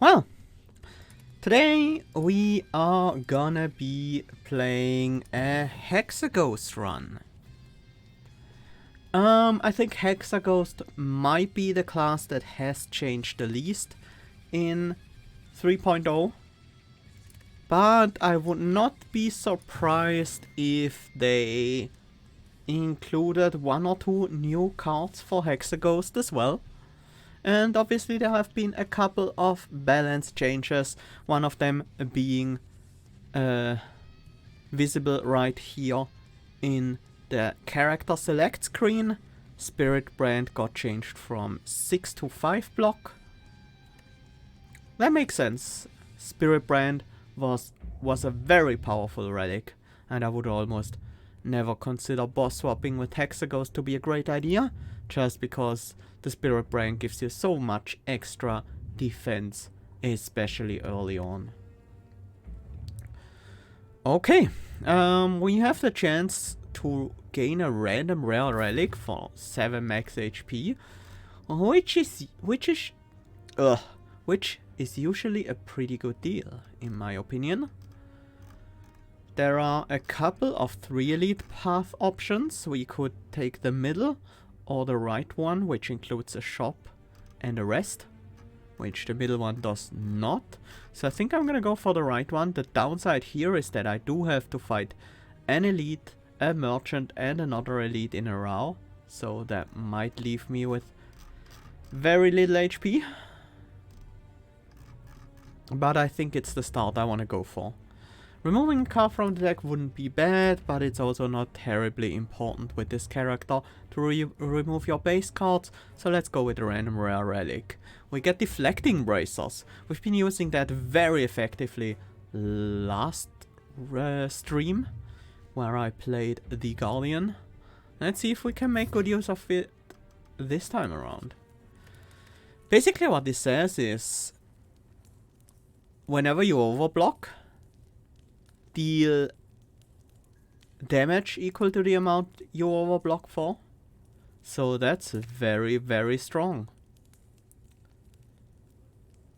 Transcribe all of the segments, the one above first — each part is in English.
Well, today we are gonna be playing a Hexaghost run. I think Hexaghost might be the class that has changed the least in 3.0. But I would not be surprised if they included one or two new cards for Hexaghost as well. And obviously there have been a couple of balance changes, one of them being visible right here in the character select screen. Spirit Brand got changed from 6 to 5 block. That makes sense. Spirit Brand was a very powerful relic, and I would almost never consider boss swapping with Hexaghost to be a great idea, just because the Spirit Brand gives you so much extra defense, especially early on. Okay, we have the chance to gain a random rare relic for 7 max HP, which is usually a pretty good deal, in my opinion. There are a couple of 3 elite path options. We could take the middle or the right one, which includes a shop and a rest, which the middle one does not. So I think I'm gonna go for the right one. The downside here is that I do have to fight an elite, a merchant, and another elite in a row. So that might leave me with very little HP. But I think it's the start I want to go for. Removing a card from the deck wouldn't be bad, but it's also not terribly important with this character to remove your base cards, so let's go with a random rare relic. We get Deflecting Bracers. We've been using that very effectively last stream, where I played the Guardian. Let's see if we can make good use of it this time around. Basically what this says is, whenever you overblock, deal damage equal to the amount you overblock for. So that's very, very strong.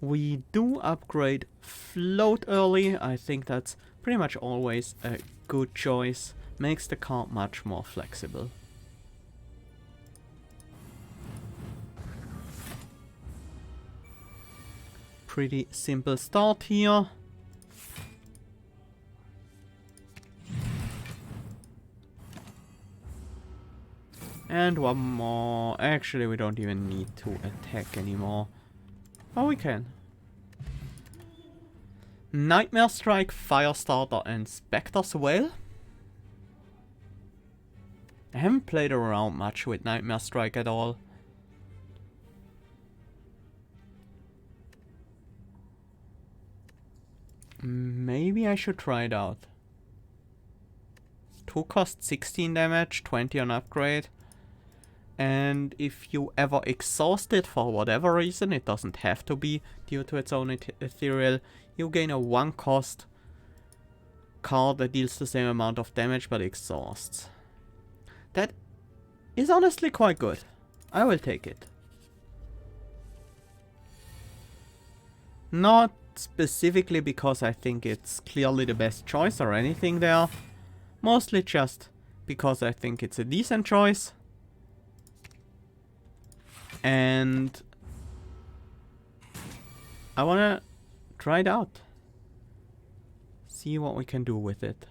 We do upgrade float early. I think that's pretty much always a good choice. Makes the card much more flexible. Pretty simple start here. And one more. Actually, we don't even need to attack anymore. Oh, we can. Nightmare Strike, Firestarter, and Spectre's Wail. I haven't played around much with Nightmare Strike at all. Maybe I should try it out. 2 cost 16 damage, 20 on upgrade. And if you ever exhaust it for whatever reason, it doesn't have to be due to its own ethereal, you gain a 1 cost card that deals the same amount of damage but exhausts. That is honestly quite good. I will take it. Not specifically because I think it's clearly the best choice or anything there. Mostly just because I think it's a decent choice. And I wanna try it out. See what we can do with it.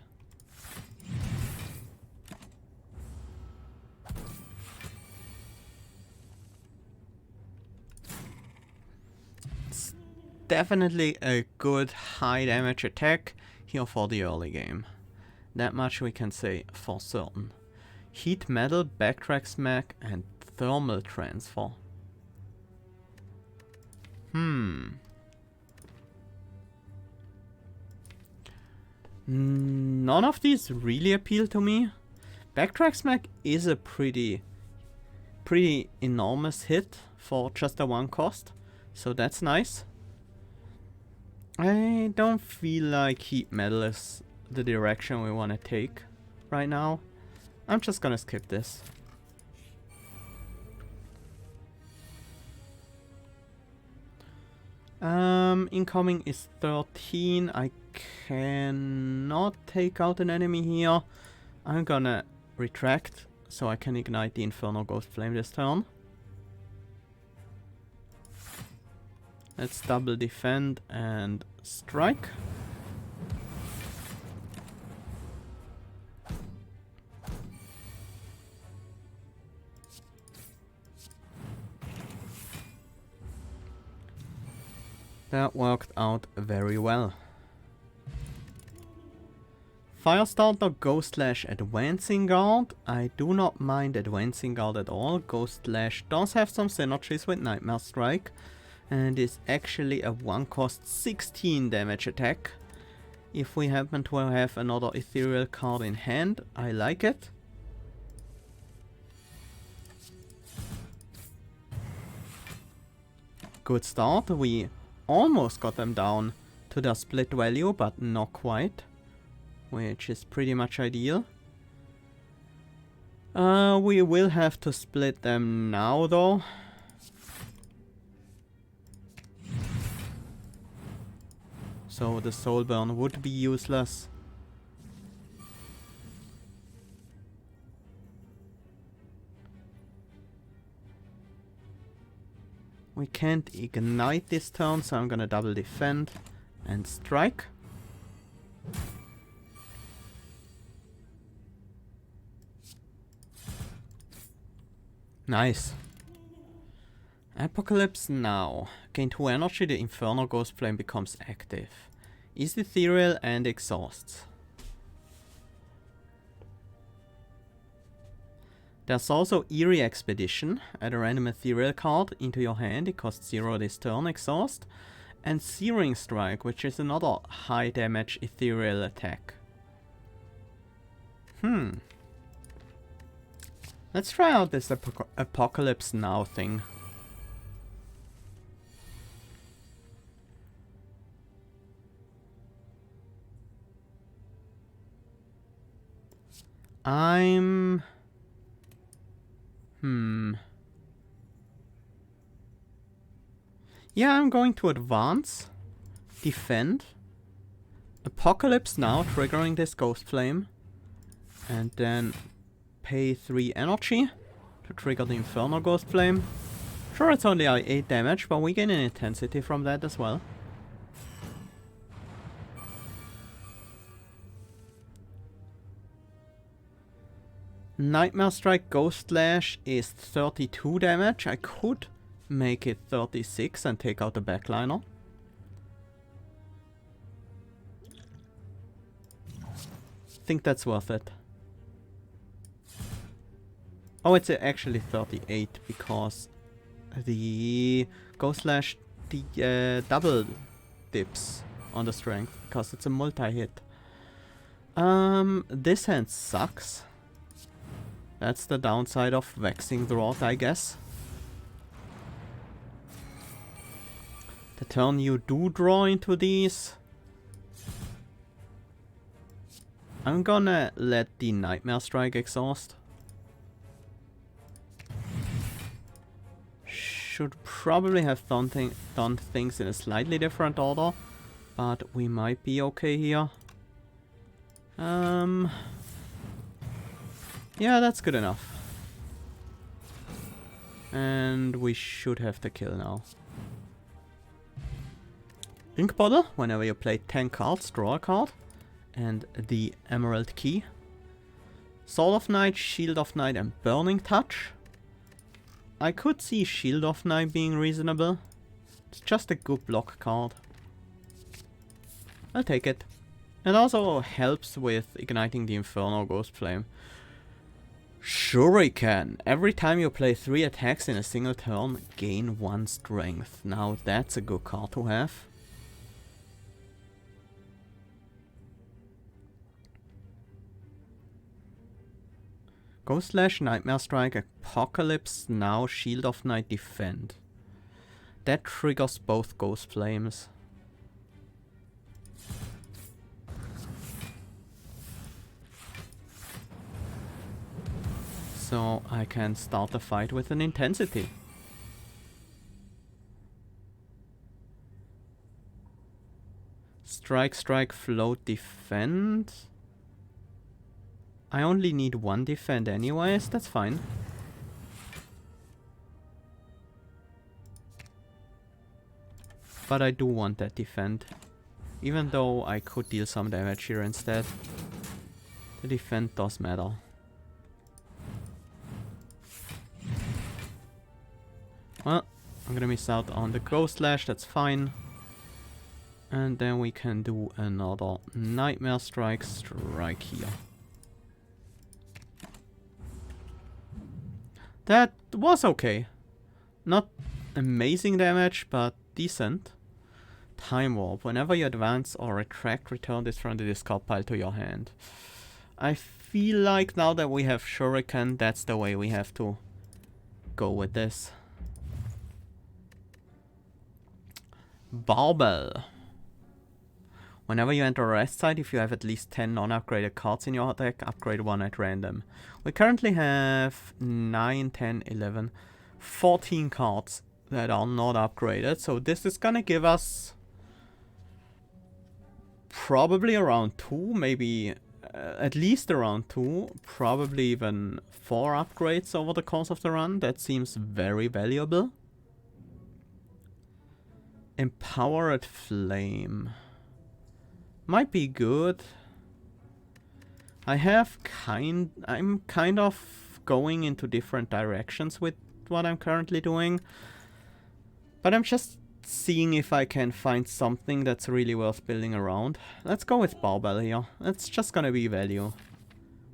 It's definitely a good high damage attack here for the early game. That much we can say for certain. Heat Metal, Backtrack Smack, and Thermal Transfer. None of these really appeal to me. Backtrack Smack is a pretty enormous hit for just a 1 cost, so that's nice. I don't feel like Heat Metal is the direction we want to take right now. I'm just gonna skip this. Incoming is 13. I cannot take out an enemy here. I'm gonna retract so I can ignite the Infernal Ghost Flame this turn. Let's double defend and strike. That worked out very well. Firestarter, Ghost Slash, Advancing Guard. I do not mind Advancing Guard at all. Ghost Slash does have some synergies with Nightmare Strike, and is actually a 1-cost 16 damage attack. If we happen to have another ethereal card in hand, I like it. Good start. We almost got them down to their split value, but not quite, which is pretty much ideal. We will have to split them now though. So the soul burn would be useless. We can't ignite this turn, so I'm gonna double defend and strike. Nice. Apocalypse now. Gain 2 energy, the Infernal Ghost Flame becomes active. Is ethereal and exhausts. There's also Eerie Expedition. Add a random ethereal card into your hand. It costs 0 this turn, exhaust. And Searing Strike, which is another high damage ethereal attack. Let's try out this Apocalypse Now thing. Yeah, I'm going to advance, defend, Apocalypse Now, triggering this Ghost Flame, and then pay 3 energy to trigger the Infernal Ghost Flame. Sure, it's only 8 damage, but we gain an intensity from that as well. Nightmare Strike Ghost Slash is 32 damage. I could make it 36 and take out the backliner. Think that's worth it. Oh, it's actually 38 because the Ghost Slash double dips on the strength because it's a multi-hit. This hand sucks. That's the downside of Vexing the Rod, I guess. The turn you do draw into these, I'm gonna let the Nightmare Strike exhaust. Should probably have done things in a slightly different order, but we might be okay here. Yeah, that's good enough. And we should have the kill now. Ink Bottle, whenever you play 10 cards, draw a card. And the Emerald Key. Sword of Night, Shield of Night and Burning Touch. I could see Shield of Night being reasonable. It's just a good block card. I'll take it. It also helps with igniting the Infernal Ghost Flame. Shuriken. Every time you play 3 attacks in a single turn, gain 1 strength. Now that's a good card to have. Ghost Slash, Nightmare Strike, Apocalypse Now, Shield of Night, Defend. That triggers both Ghost Flames. So I can start the fight with an intensity. Strike, strike, float, defend. I only need one defend anyways, that's fine. But I do want that defend. Even though I could deal some damage here instead. The defend does matter. Well, I'm gonna miss out on the Ghost Slash, that's fine. And then we can do another Nightmare Strike here. That was okay. Not amazing damage, but decent. Time Warp. Whenever you advance or retract, return this from the discard pile to your hand. I feel like now that we have Shuriken, that's the way we have to go with this. Barbell. Whenever you enter a rest site, if you have at least 10 non-upgraded cards in your deck, upgrade one at random. We currently have 9, 10, 11, 14 cards that are not upgraded. So this is gonna give us probably around 2, maybe at least around 2, probably even 4 upgrades over the course of the run. That seems very valuable. Empowered Flame. Might be good. I'm kind of going into different directions with what I'm currently doing. But I'm just seeing if I can find something that's really worth building around. Let's go with Barbell here. It's just gonna be value.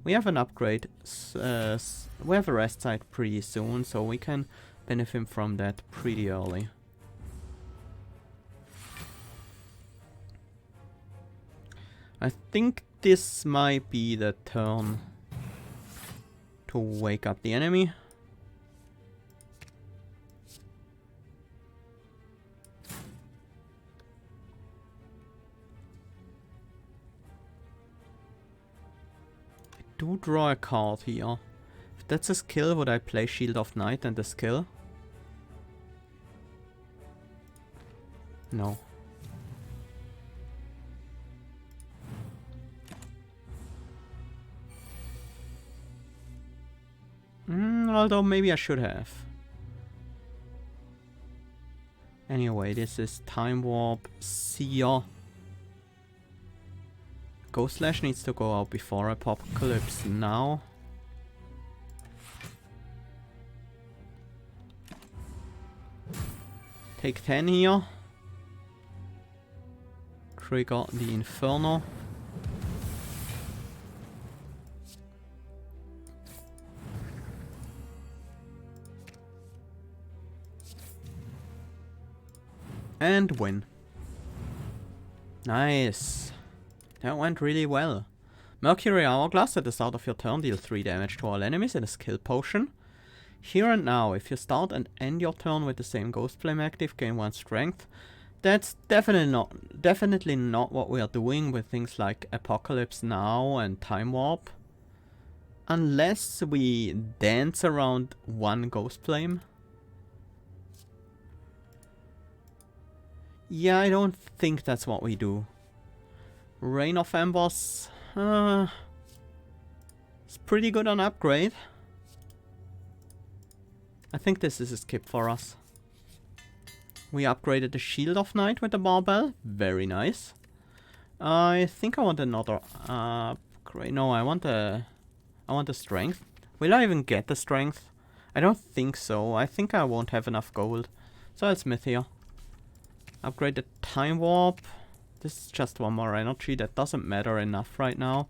We have an upgrade. We have a rest site pretty soon, so we can benefit from that pretty early. I think this might be the turn to wake up the enemy. I do draw a card here. If that's a skill, would I play Shield of Night and the skill? No. Although maybe I should have. Anyway, this is Time Warp, Seer. Ghost Slash needs to go out before Apocalypse Now. Take 10 here. Trigger the Inferno. And win. Nice. That went really well. Mercury Hourglass at the start of your turn, deal 3 damage to all enemies in a skill potion. Here and now, if you start and end your turn with the same Ghost Flame active, gain 1 strength. That's definitely not what we are doing with things like Apocalypse Now and Time Warp. Unless we dance around 1 Ghost Flame. Yeah, I don't think that's what we do. Rain of Embers. It's pretty good on upgrade. I think this is a skip for us. We upgraded the Shield of Night with the Barbell. Very nice. I think I want another upgrade. No, I want the Strength. Will I even get the Strength? I don't think so. I think I won't have enough gold. So I'll smith here. Upgrade the Time Warp. This is just one more energy. That doesn't matter enough right now.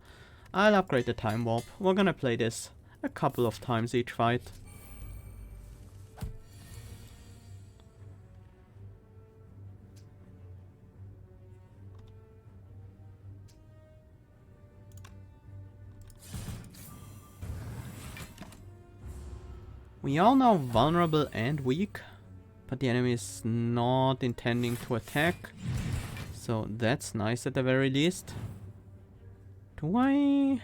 I'll upgrade the Time Warp. We're gonna play this a couple of times each fight. We are now vulnerable and weak. But the enemy is not intending to attack. So that's nice at the very least. Do I...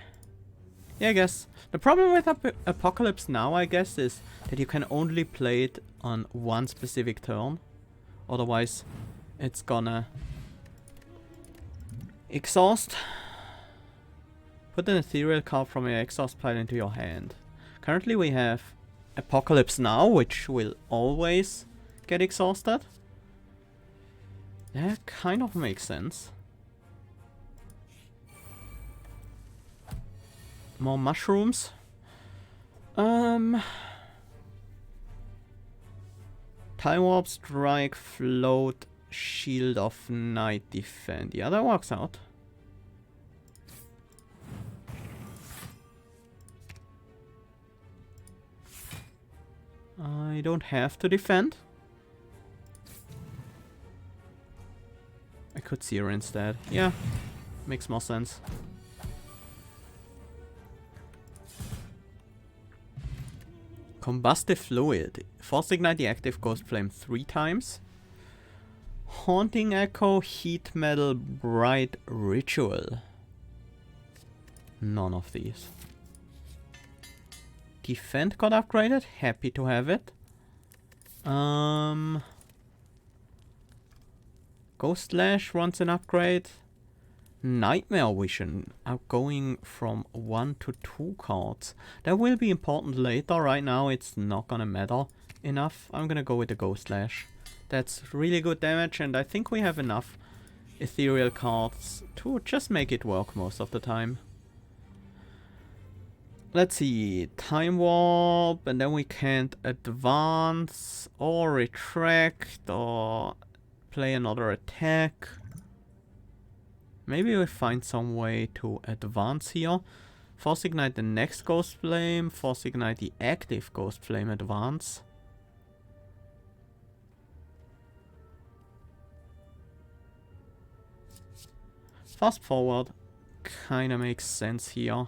Yeah, I guess. The problem with Apocalypse Now, I guess, is that you can only play it on 1 specific turn. Otherwise, it's gonna Exhaust. Put an ethereal card from your exhaust pile into your hand. Currently we have Apocalypse Now, which will always get exhausted. That kind of makes sense. More mushrooms. Time Warp, Strike, Float, Shield of Night, Defend. Yeah, that works out. I don't have to defend. I could Seer instead. Yeah, makes more sense. Combustive Fluid. Force Ignite the active Ghost Flame 3 times. Haunting Echo, Heat Metal, Bright Ritual. None of these. Defend got upgraded. Happy to have it. Ghost Slash runs an upgrade. Nightmare Vision are going from 1 to 2 cards. That will be important later. Right now it's not gonna matter enough. I'm gonna go with the Ghost Slash. That's really good damage, and I think we have enough ethereal cards to just make it work most of the time. Let's see, Time Warp, and then we can't advance or retract or play another attack. Maybe we find some way to advance here. Force Ignite the next Ghost Flame, Force Ignite the active Ghost Flame advance. Fast forward kinda makes sense here.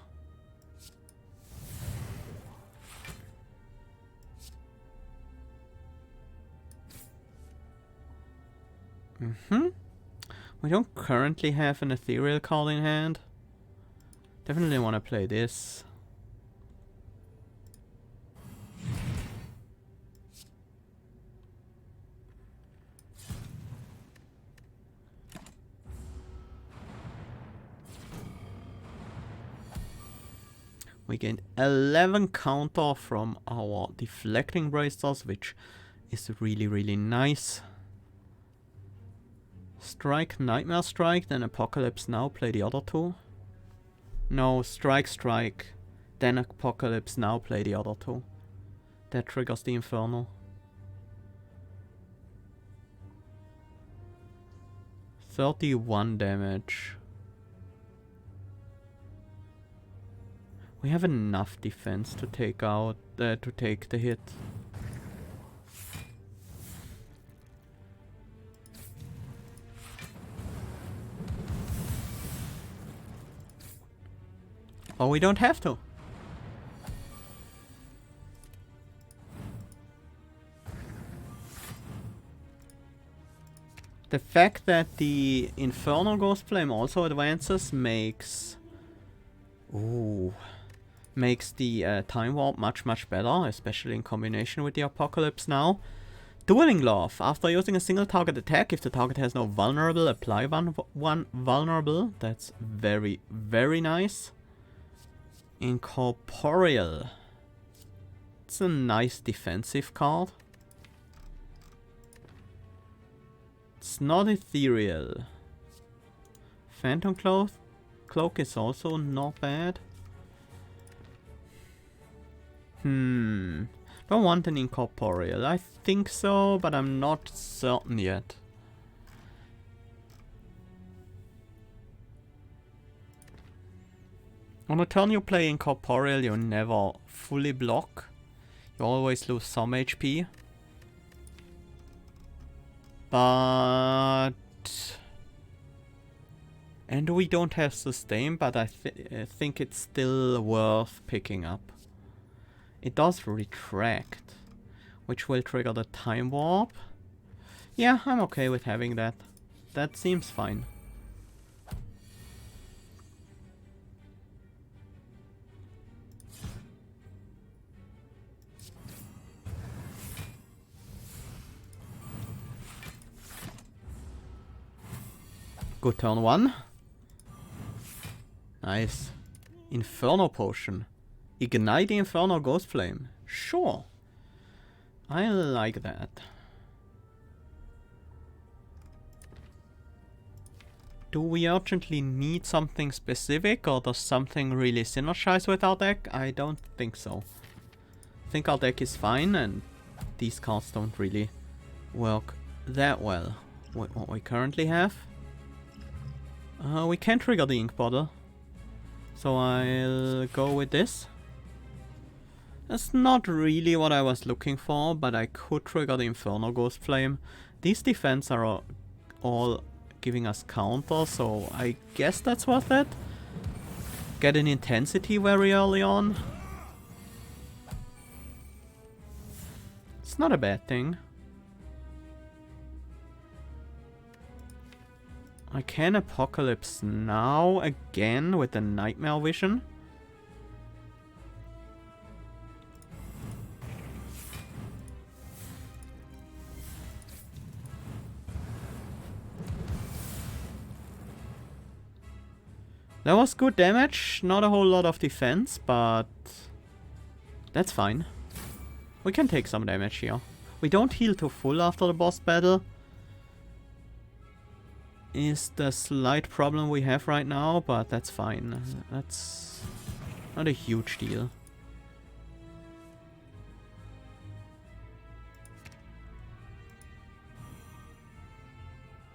We don't currently have an ethereal card in hand. Definitely want to play this. We gained 11 counter from our deflecting bracers, which is really, really nice. Strike, Nightmare Strike, then Apocalypse Now, play the other two. No, Strike, Strike, then Apocalypse Now, play the other two. That triggers the Inferno. $31 damage. We have enough defense to take out, to take the hit. But we don't have to. The fact that the Infernal Ghost Flame also advances makes the Time Warp much better, especially in combination with the Apocalypse Now. Dueling Glove. After using a single target attack, if the target has no vulnerable, apply one vulnerable. That's very, very nice. Incorporeal. It's a nice defensive card. It's not ethereal. Phantom Cloak is also not bad. Don't want an incorporeal. I think so, but I'm not certain yet. On a turn you play incorporeal, you never fully block. You always lose some HP. But... and we don't have sustain, but I think it's still worth picking up. It does retract, which will trigger the Time Warp. Yeah, I'm okay with having that. That seems fine. Good turn one. Nice. Inferno Potion. Ignite the Inferno Ghost Flame. Sure. I like that. Do we urgently need something specific, or does something really synergize with our deck? I don't think so. I think our deck is fine, and these cards don't really work that well with what we currently have. We can trigger the Ink Bottle, so I'll go with this. That's not really what I was looking for, but I could trigger the Inferno Ghost Flame. These defense are all giving us counter, so I guess that's worth it. Get an intensity very early on. It's not a bad thing. I can Apocalypse now again with the Nightmare Vision. That was good damage, not a whole lot of defense, but that's fine. We can take some damage here. We don't heal to full after the boss battle. Is the slight problem we have right now, but that's fine. That's not a huge deal.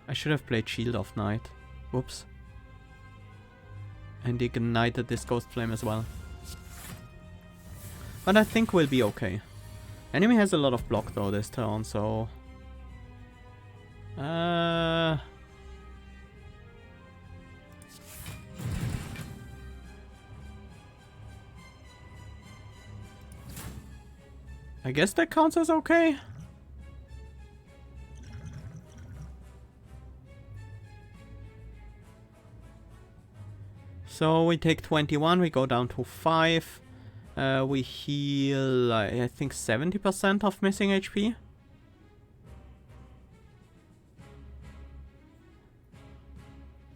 I should have played Shield of Night. Whoops. And ignited this Ghost Flame as well. But I think we'll be okay. Enemy has a lot of block though this turn, so... I guess that counts as okay. So we take 21, we go down to 5. We heal, I think, 70% of missing HP.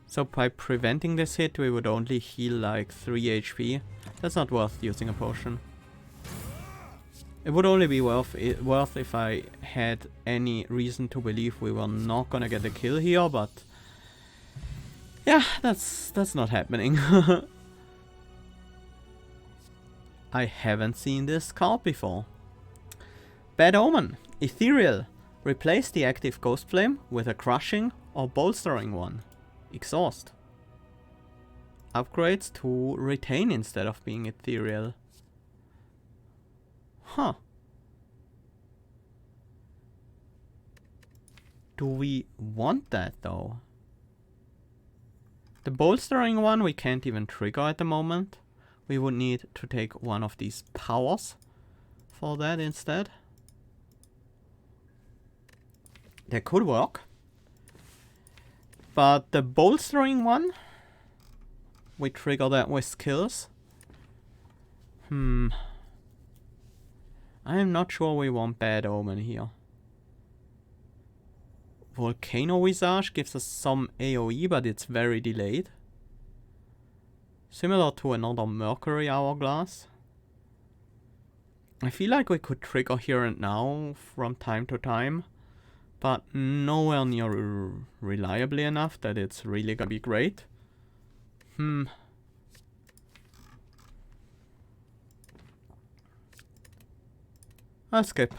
So by preventing this hit, we would only heal like 3 HP. That's not worth using a potion. It would only be worth if I had any reason to believe we were not gonna get a kill here, but... yeah, that's not happening. I haven't seen this card before. Bad Omen. Ethereal. Replace the active Ghost Flame with a crushing or bolstering one. Exhaust. Upgrades to retain instead of being ethereal. Huh. Do we want that though? The bolstering one we can't even trigger at the moment. We would need to take one of these powers for that instead. That could work. But the bolstering one, we trigger that with skills. I am not sure we want Bad Omen here. Volcano Visage gives us some AoE, but it's very delayed. Similar to another Mercury Hourglass. I feel like we could trigger here and now from time to time, but nowhere near reliably enough that it's really gonna be great. I'll skip.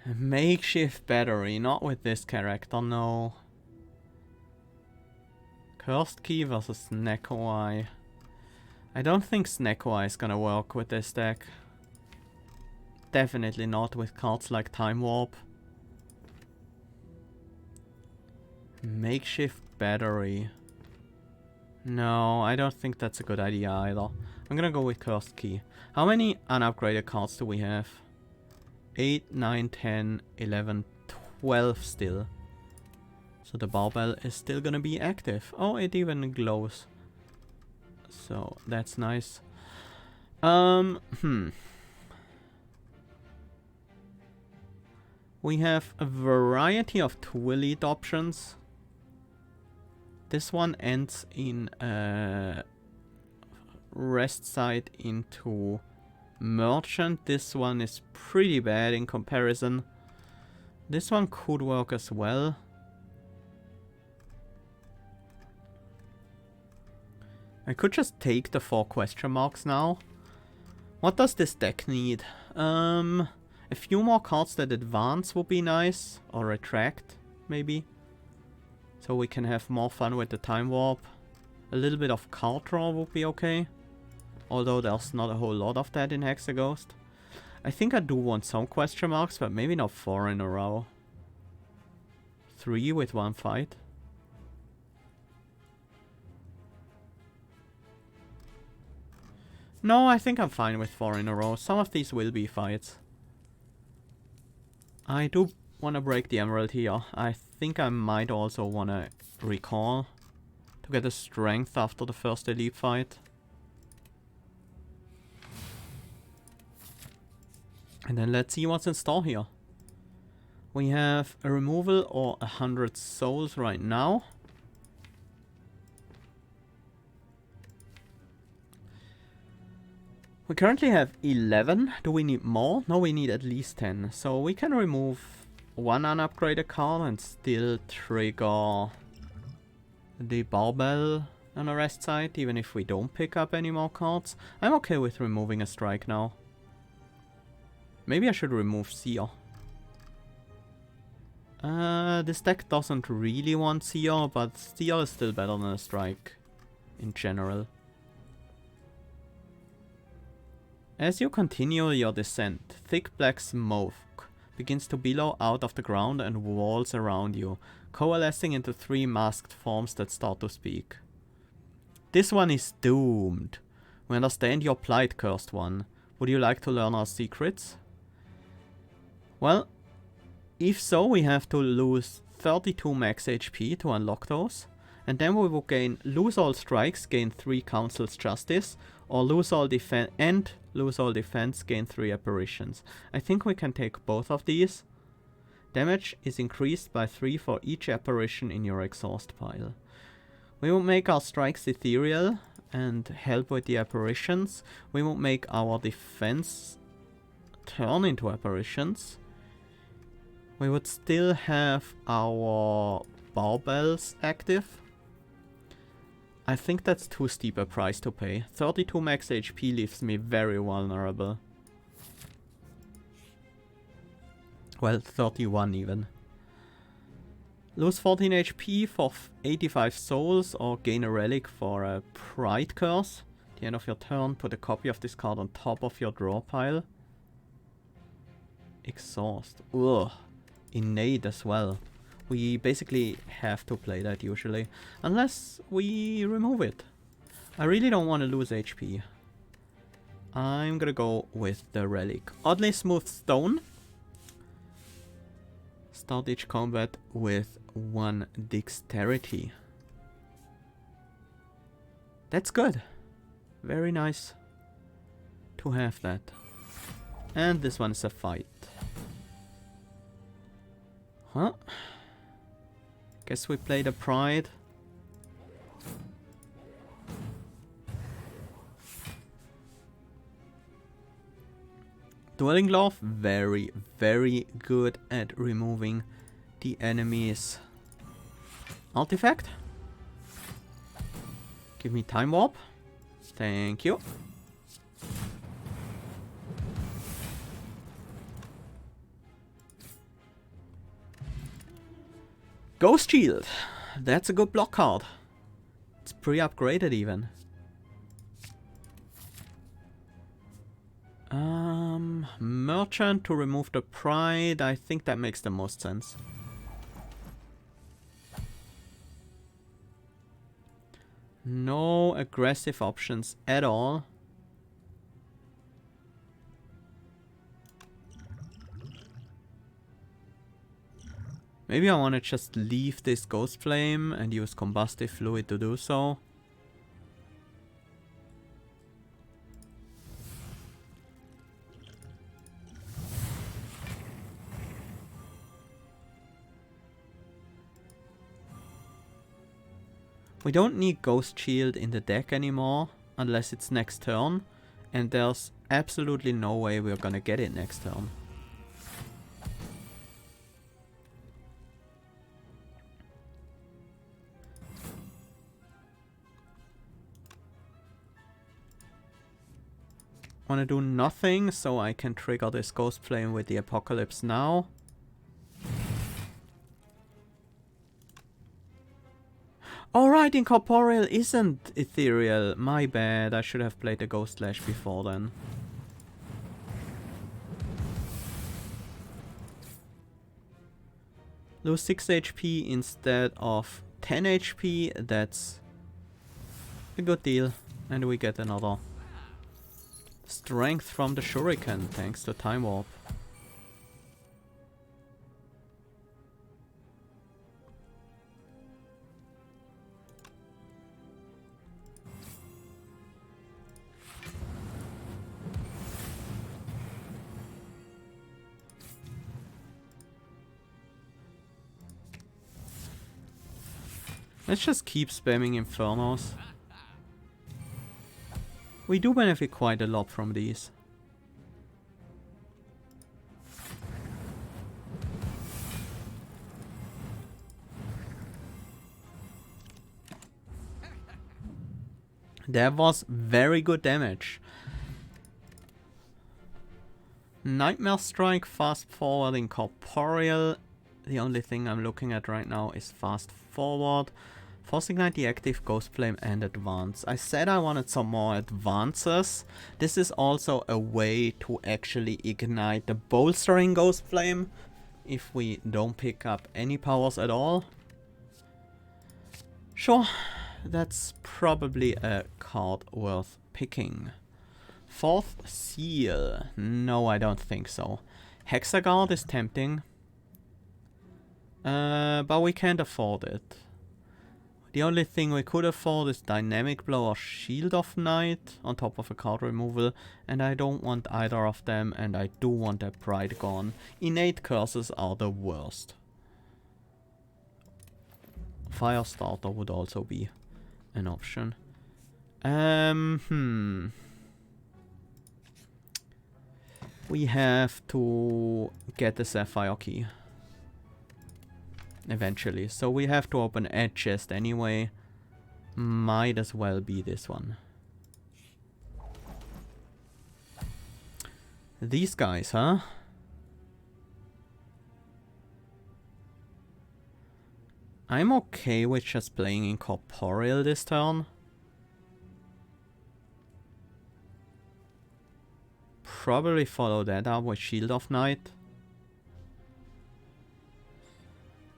A makeshift battery, not with this character, no. Cursed Key versus Neko Eye. I don't think Sneko Eye is gonna work with this deck. Definitely not with cards like Time Warp. Makeshift battery. No, I don't think that's a good idea either. I'm gonna go with Cursed Key. How many unupgraded cards do we have? 8, 9, 10, 11, 12 still. So the barbell is still gonna be active. Oh, it even glows. So that's nice. We have a variety of tool elite options. This one ends in rest side into merchant. This one is pretty bad in comparison. This one could work as well. I could just take the 4 question marks now. What does this deck need? A few more cards that advance would be nice. Or retract, maybe. So we can have more fun with the time warp. A little bit of card draw would be okay. Although there's not a whole lot of that in Hexaghost. I think I do want some question marks, but maybe not 4 in a row. 3 with 1 fight. No, I think I'm fine with 4 in a row. Some of these will be fights. I do want to break the emerald here. I think I might also want to recall to get a strength after the first elite fight. And then let's see what's in store here. We have a removal or 100 souls right now. We currently have 11. Do we need more? No, we need at least 10. So we can remove 1 unupgraded card and still trigger the barbell on a rest side, even if we don't pick up any more cards. I'm okay with removing a strike now. Maybe I should remove Seer. This deck doesn't really want Seer, but Seer is still better than a strike in general. As you continue your descent, thick black smoke begins to billow out of the ground and walls around you, coalescing into 3 masked forms that start to speak. This one is doomed. We understand your plight, cursed one. Would you like to learn our secrets? Well, if so, we have to lose 32 max HP to unlock those. And then we will gain lose all strikes, gain 3 council's justice, or lose all defense and lose all defense, gain 3 apparitions. I think we can take both of these. Damage is increased by 3 for each apparition in your exhaust pile. We will make our strikes ethereal and help with the apparitions. We will make our defense turn into apparitions. We would still have our barbells active. I think that's too steep a price to pay. 32 max HP leaves me very vulnerable. Well, 31 even. Lose 14 HP for 85 souls or gain a relic for a pride curse. At the end of your turn, put a copy of this card on top of your draw pile. Exhaust. Ugh. Innate as well. We basically have to play that usually, unless we remove it. I really don't want to lose HP. I'm gonna go with the relic. Oddly smooth stone. Start each combat with 1 dexterity. That's good. Very nice to have that. And this one is a fight. Huh? Guess we play the pride. Dwelling Glove, very, very good at removing the enemy's artifact. Give me Time Warp. Thank you. Ghost Shield. That's a good block card. It's pre-upgraded even. Merchant to remove the pride. I think that makes the most sense. No aggressive options at all. Maybe I want to just leave this Ghost Flame and use Combustive Fluid to do so. We don't need Ghost Shield in the deck anymore, unless it's next turn. And there's absolutely no way we're gonna get it next turn. Wanna do nothing, so I can trigger this Ghost Flame with the Apocalypse now. Alright, Incorporeal isn't ethereal. My bad, I should have played the Ghost Slash before then. Lose 6 HP instead of 10 HP, that's a good deal. And we get another strength from the Shuriken, thanks to Time Warp. Let's just keep spamming Infernos. We do benefit quite a lot from these. That was very good damage. Nightmare Strike, Fast Forward, Incorporeal. The only thing I'm looking at right now is Fast Forward. Force Ignite the active Ghost Flame and Advance. I said I wanted some more advances. This is also a way to actually ignite the bolstering Ghost Flame if we don't pick up any powers at all. Sure, that's probably a card worth picking. Fourth Seal. No, I don't think so. Hexaghost is tempting. But we can't afford it. The only thing we could afford is Dynamic Blow or Shield of Night on top of a card removal, and I don't want either of them, and I do want a Pride gone. Innate Curses are the worst. Firestarter would also be an option. We have to get the Sapphire Key. Eventually, so we have to open a chest anyway. Might as well be this one. These guys, huh? I'm okay with just playing Incorporeal this turn. Probably follow that up with Shield of Night.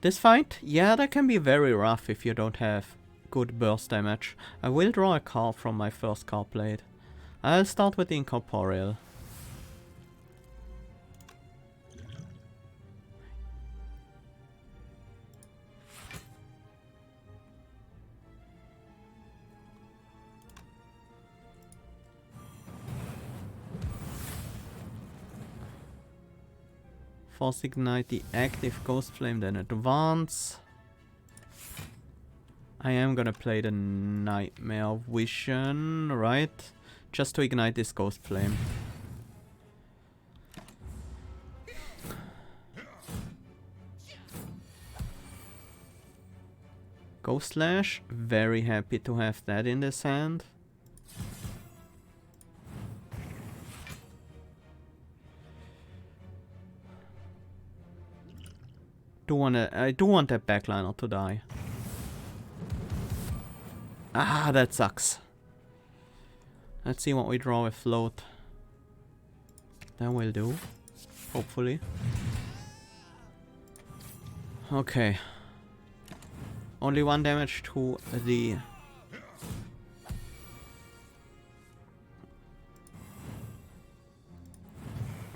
This fight, yeah, that can be very rough if you don't have good burst damage. I will draw a card from my first card played. I'll start with the Incorporeal. Force Ignite the active Ghost Flame, then Advance. I am gonna play the Nightmare Vision, right? Just to ignite this Ghost Flame. Ghost Slash, very happy to have that in this hand. I do want that backliner to die. Ah, that sucks. Let's see what we draw with float. That will do. Hopefully. Okay. Only 1 damage to the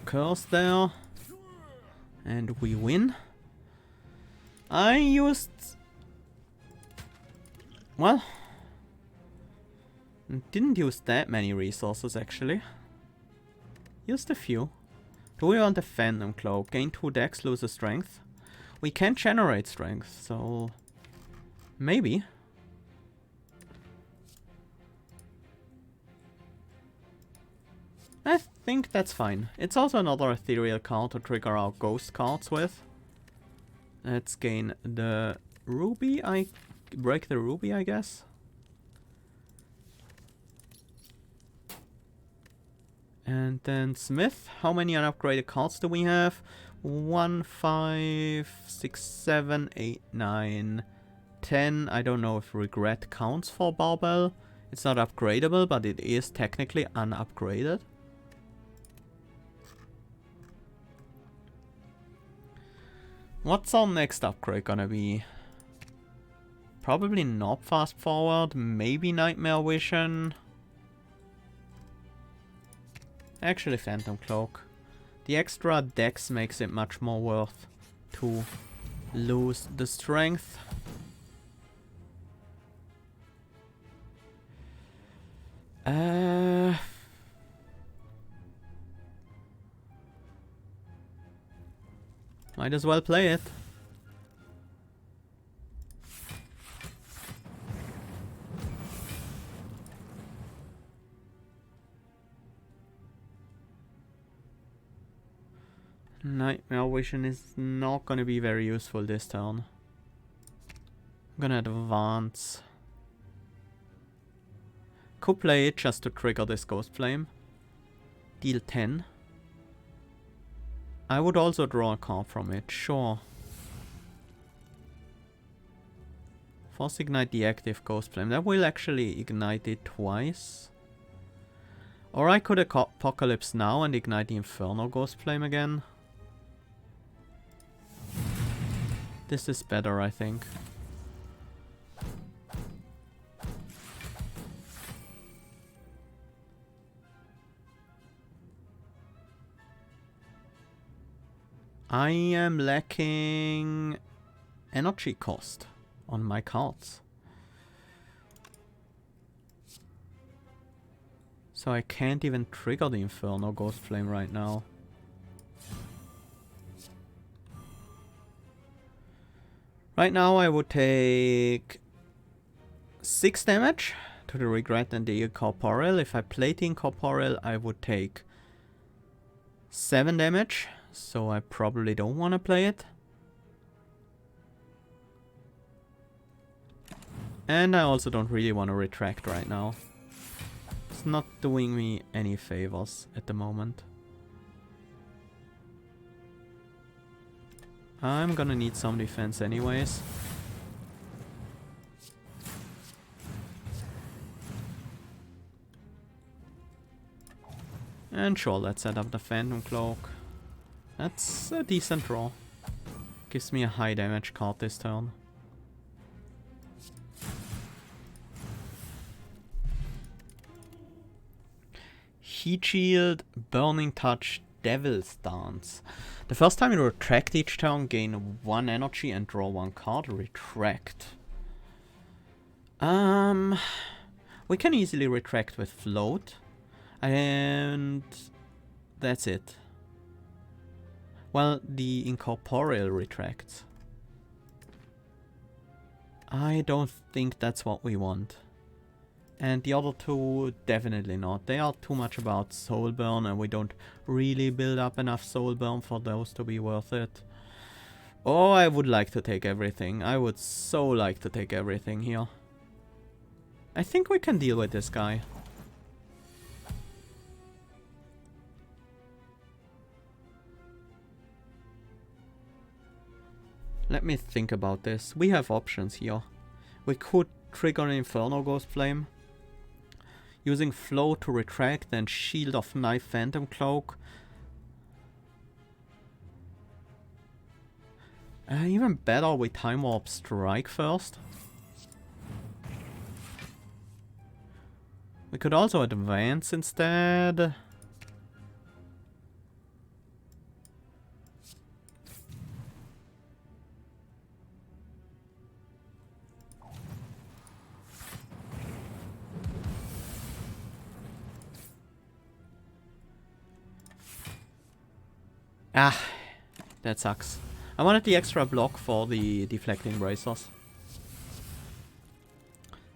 curse there. And we win. I used... well... didn't use that many resources actually. Used a few. Do we want a Phantom Cloak? Gain 2 decks, lose a strength. We can generate strength, so... maybe. think that's fine. It's also another ethereal card to trigger our ghost cards with. Let's gain the ruby. Break the ruby, I guess. And then Smith. How many unupgraded cards do we have? 1, 5, 6, 7, 8, 9, 10. I don't know if regret counts for barbell. It's not upgradable, but it is technically unupgraded. What's our next upgrade gonna be? Probably not fast forward, maybe nightmare vision. Actually phantom cloak. The extra dex makes it much more worth to lose the strength. Might as well play it. Nightmare vision is not gonna be very useful this turn. I'm gonna advance. Could play it just to trigger this ghost flame. Deal 10. I would also draw a card from it, sure. Force ignite the active ghost flame. That will actually ignite it twice. Or I could apocalypse now and ignite the inferno ghost flame again. This is better, I think. I am lacking energy cost on my cards. So I can't even trigger the Inferno Ghost Flame right now. Right now I would take 6 damage to the Regret and the Incorporeal. If I played the Incorporeal, I would take 7 damage. So I probably don't want to play it. And I also don't really want to retract right now. It's not doing me any favors at the moment. I'm gonna need some defense anyways. And sure, let's set up the Phantom Cloak. That's a decent draw. Gives me a high damage card this turn. Heat Shield, Burning Touch, Devil's Dance. The first time you retract each turn, gain 1 energy and draw 1 card. Retract. We can easily retract with Float. And that's it. Well, the Incorporeal retracts. I don't think that's what we want. And the other two, definitely not. They are too much about soul burn and we don't really build up enough soul burn for those to be worth it. Oh, I would like to take everything. I would so like to take everything here. I think we can deal with this guy. Let me think about this. We have options here. We could trigger an Inferno Ghost Flame. Using Flow to retract and Shield of Knife Phantom Cloak. Even better, we Time Warp Strike first. We could also advance instead. Ah, that sucks. I wanted the extra block for the deflecting bracers.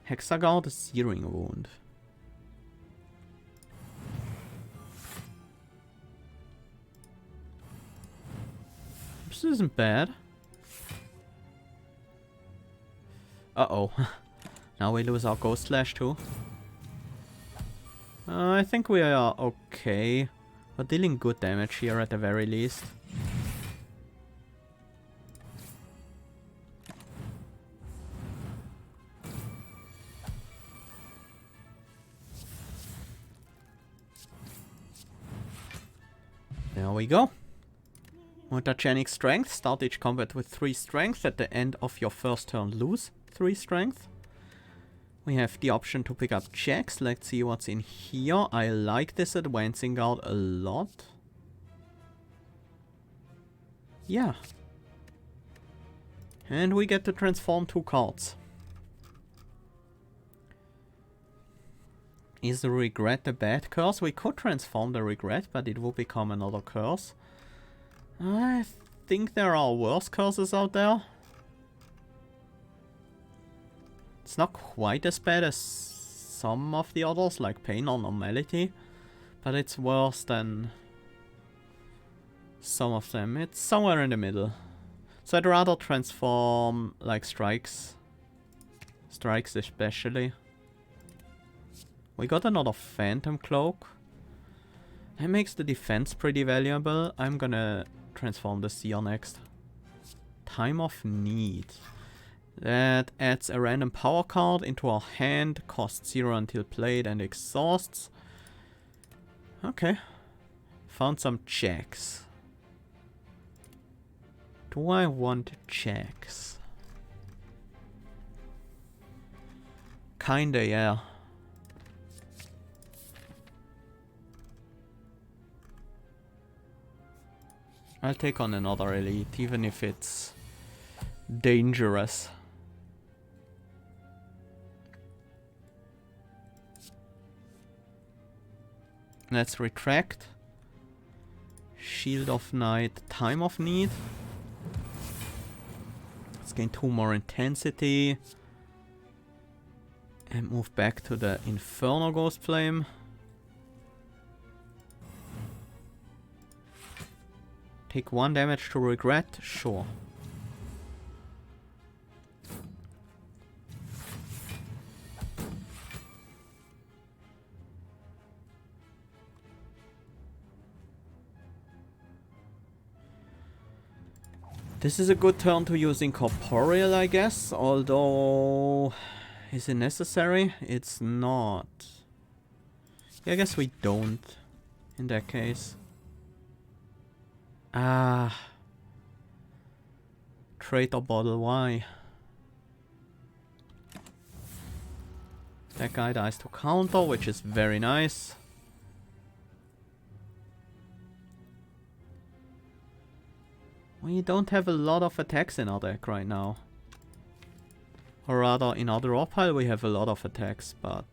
Hexaghost, Searing Wound. This isn't bad. Uh-oh. Now we lose our Ghost Slash too. I think we are okay. We're dealing good damage here at the very least. There we go. Mutagenic Strength. Start each combat with 3 strength. At the end of your first turn, lose 3 strength. We have the option to pick up checks. Let's see what's in here. I like this advancing guard a lot. Yeah. And we get to transform 2 cards. Is the regret a bad curse? We could transform the regret, but it will become another curse. I think there are worse curses out there. It's not quite as bad as some of the others, like Pain or Normality, but it's worse than some of them. It's somewhere in the middle. So I'd rather transform, like, strikes. Strikes especially. We got another Phantom Cloak. That makes the defense pretty valuable. I'm gonna transform the Seer next. Time of Need. That adds a random power card into our hand. Costs 0 until played and exhausts. Okay. Found some checks. Do I want checks? Kinda, yeah. I'll take on another elite, even if it's dangerous. Let's retract. Shield of Night, Time of Need. Let's gain 2 more intensity. And move back to the Inferno Ghost Flame. Take 1 damage to regret? Sure. This is a good turn to use Incorporeal, I guess, although... Is it necessary? It's not. Yeah, I guess we don't, in that case. Traitor Bottle, why? That guy dies to counter, which is very nice. We don't have a lot of attacks in our deck right now. Or rather, in our draw pile we have a lot of attacks, but...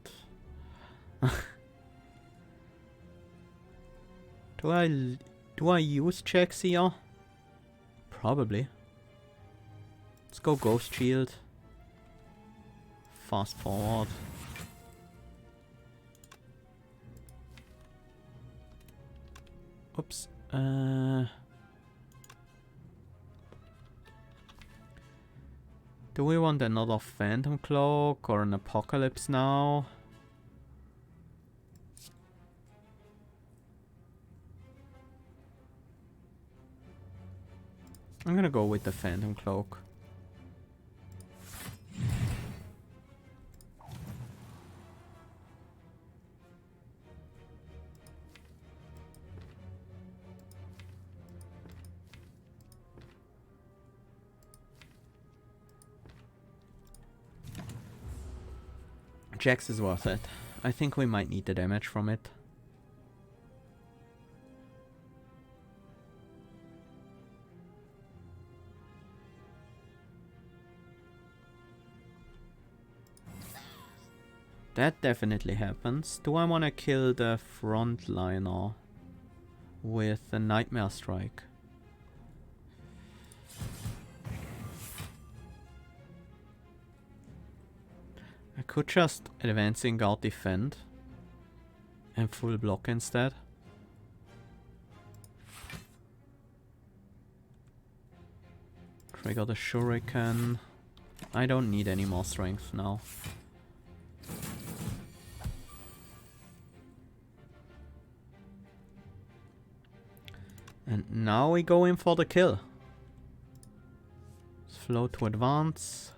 Do I use checks here? Probably. Let's go Ghost Shield. Fast forward. Oops. Do we want another Phantom Cloak or an Apocalypse now? I'm gonna go with the Phantom Cloak. Jax is worth it. I think we might need the damage from it. That definitely happens. Do I want to kill the frontliner with a Nightmare Strike? I could just Advancing Guard defend and full block instead. Trigger the shuriken. I don't need any more strength now. And now we go in for the kill. Slow to advance.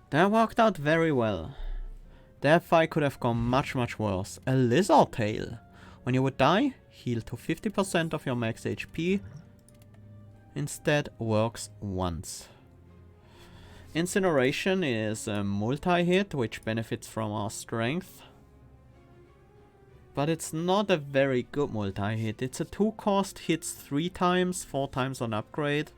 That worked out very well. That fight could have gone much worse. A lizard tail. When you would die, heal to 50% of your max HP. Instead works once. Incineration is a multi-hit, which benefits from our strength. But it's not a very good multi-hit. It's a 2-cost, hits 3 times, 4 times on upgrade.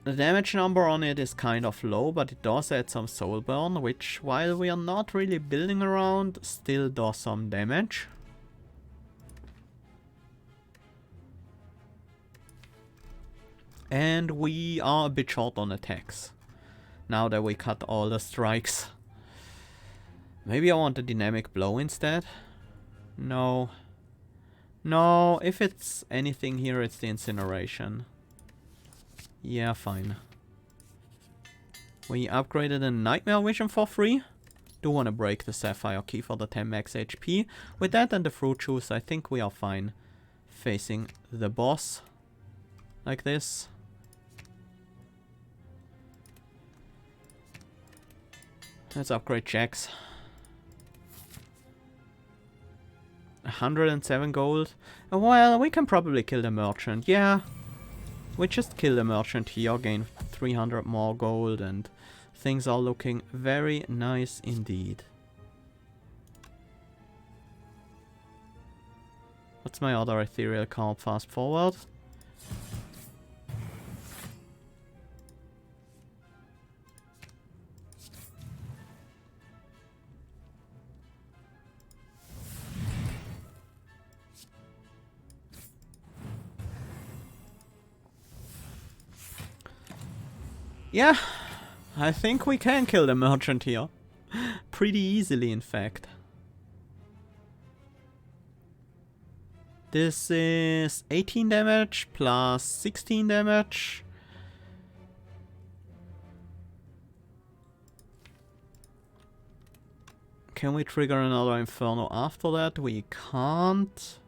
The damage number on it is kind of low, but it does add some soul burn, which, while we are not really building around, still does some damage. And we are a bit short on attacks, now that we cut all the strikes. Maybe I want a dynamic blow instead? No. No, if it's anything here, it's the incineration. Yeah, fine. We upgraded a Nightmare Vision for free. Do want to break the Sapphire Key for the 10 max HP. With that and the Fruit Juice, I think we are fine. Facing the boss. Like this. Let's upgrade checks. 107 gold. Well, we can probably kill the merchant. Yeah. We just kill the merchant here, gain 300 more gold, and things are looking very nice indeed. What's my other ethereal card? Fast forward. Yeah, I think we can kill the merchant here. Pretty easily, in fact. This is 18 damage plus 16 damage. Can we trigger another Inferno after that? We can't.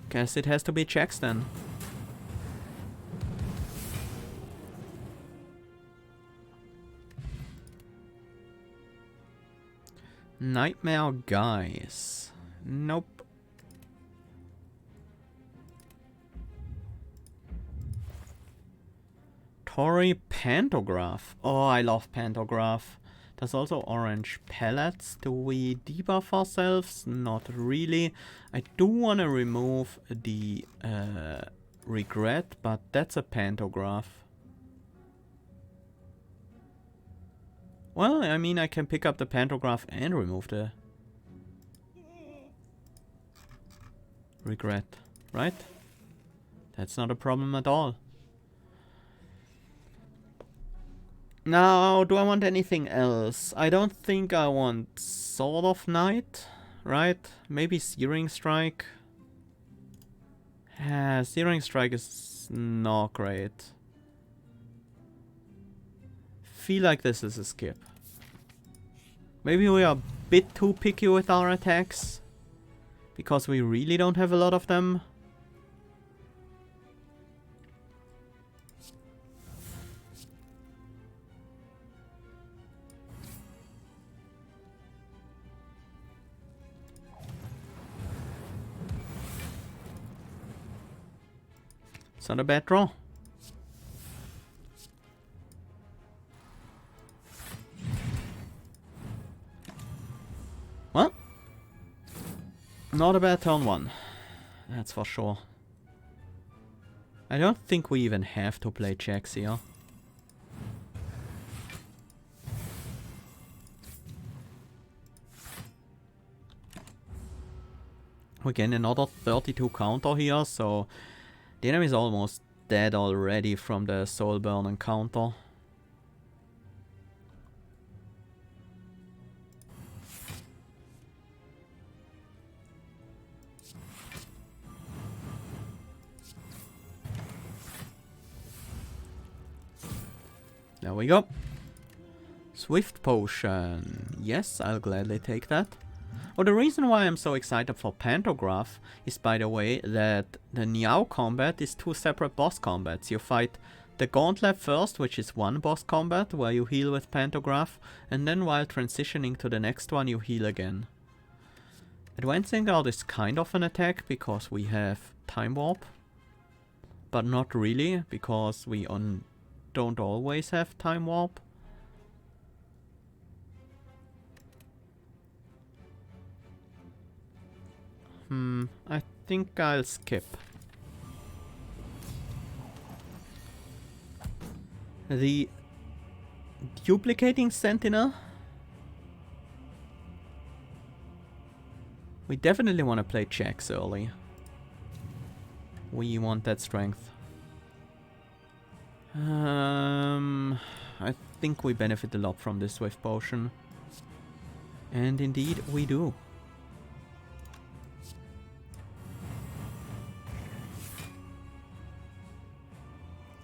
Guess it has to be checks then. Nightmare guys. Nope. Tori Pantograph. Oh, I love Pantograph. There's also orange pellets. Do we debuff ourselves? Not really. I do want to remove the regret, but that's a pantograph. Well, I mean, I can pick up the pantograph and remove the regret, right? That's not a problem at all. Now, do I want anything else? I don't think I want Sword of Night, right? Maybe Searing Strike. Searing Strike is not great. Feel like this is a skip. Maybe we are a bit too picky with our attacks, because we really don't have a lot of them. It's not a bad draw. Well, not a bad turn one. That's for sure. I don't think we even have to play checks here. We gain another 32 counter here, so the enemy is almost dead already from the soul burn encounter. There we go. Swift Potion. Yes, I'll gladly take that. Oh, the reason why I'm so excited for Pantograph is, by the way, that the Niao combat is 2 separate boss combats. You fight the Gauntlet first, which is 1 boss combat, where you heal with Pantograph, and then while transitioning to the next one, you heal again. Advancing Guard is kind of an attack, because we have Time Warp. But not really, because we don't always have Time Warp. I think I'll skip. The Duplicating Sentinel. We definitely want to play checks early. We want that strength. I think we benefit a lot from this Swift Potion. And indeed we do.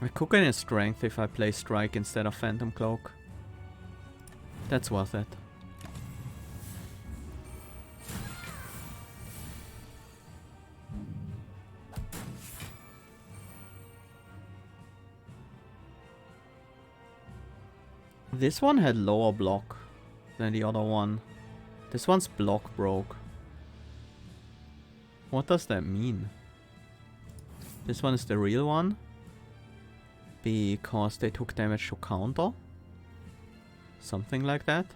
I could gain a strength if I play Strike instead of Phantom Cloak. That's worth it. This one had lower block than the other one. This one's block broke. What does that mean? This one is the real one? Because they took damage to counter? Something like that?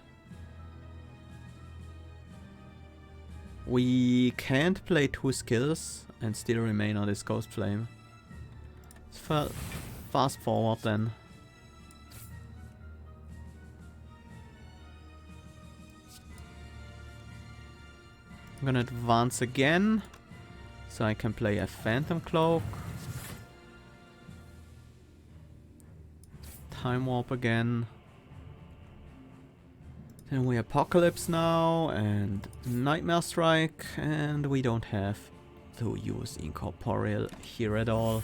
We can't play 2 skills and still remain on this Ghost Flame. Let's fast forward then. I'm gonna advance again, so I can play a Phantom Cloak. Time Warp again. Then we Apocalypse now, and Nightmare Strike, and we don't have to use Incorporeal here at all.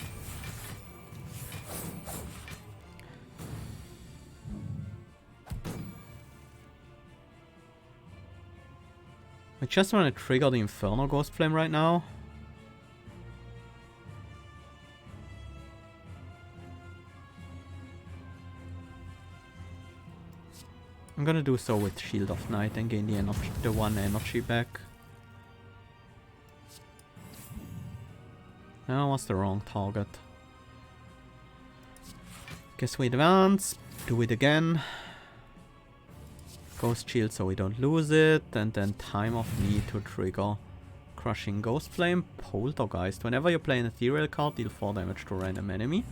I just want to trigger the Inferno Ghost Flame right now. I'm gonna do so with Shield of Night and gain the 1 energy back. That was the wrong target. Guess we advance, do it again. Ghost Shield so we don't lose it, and then Time of Need to trigger Crushing Ghost Flame. Poltergeist. Whenever you play an ethereal card, deal 4 damage to a random enemy.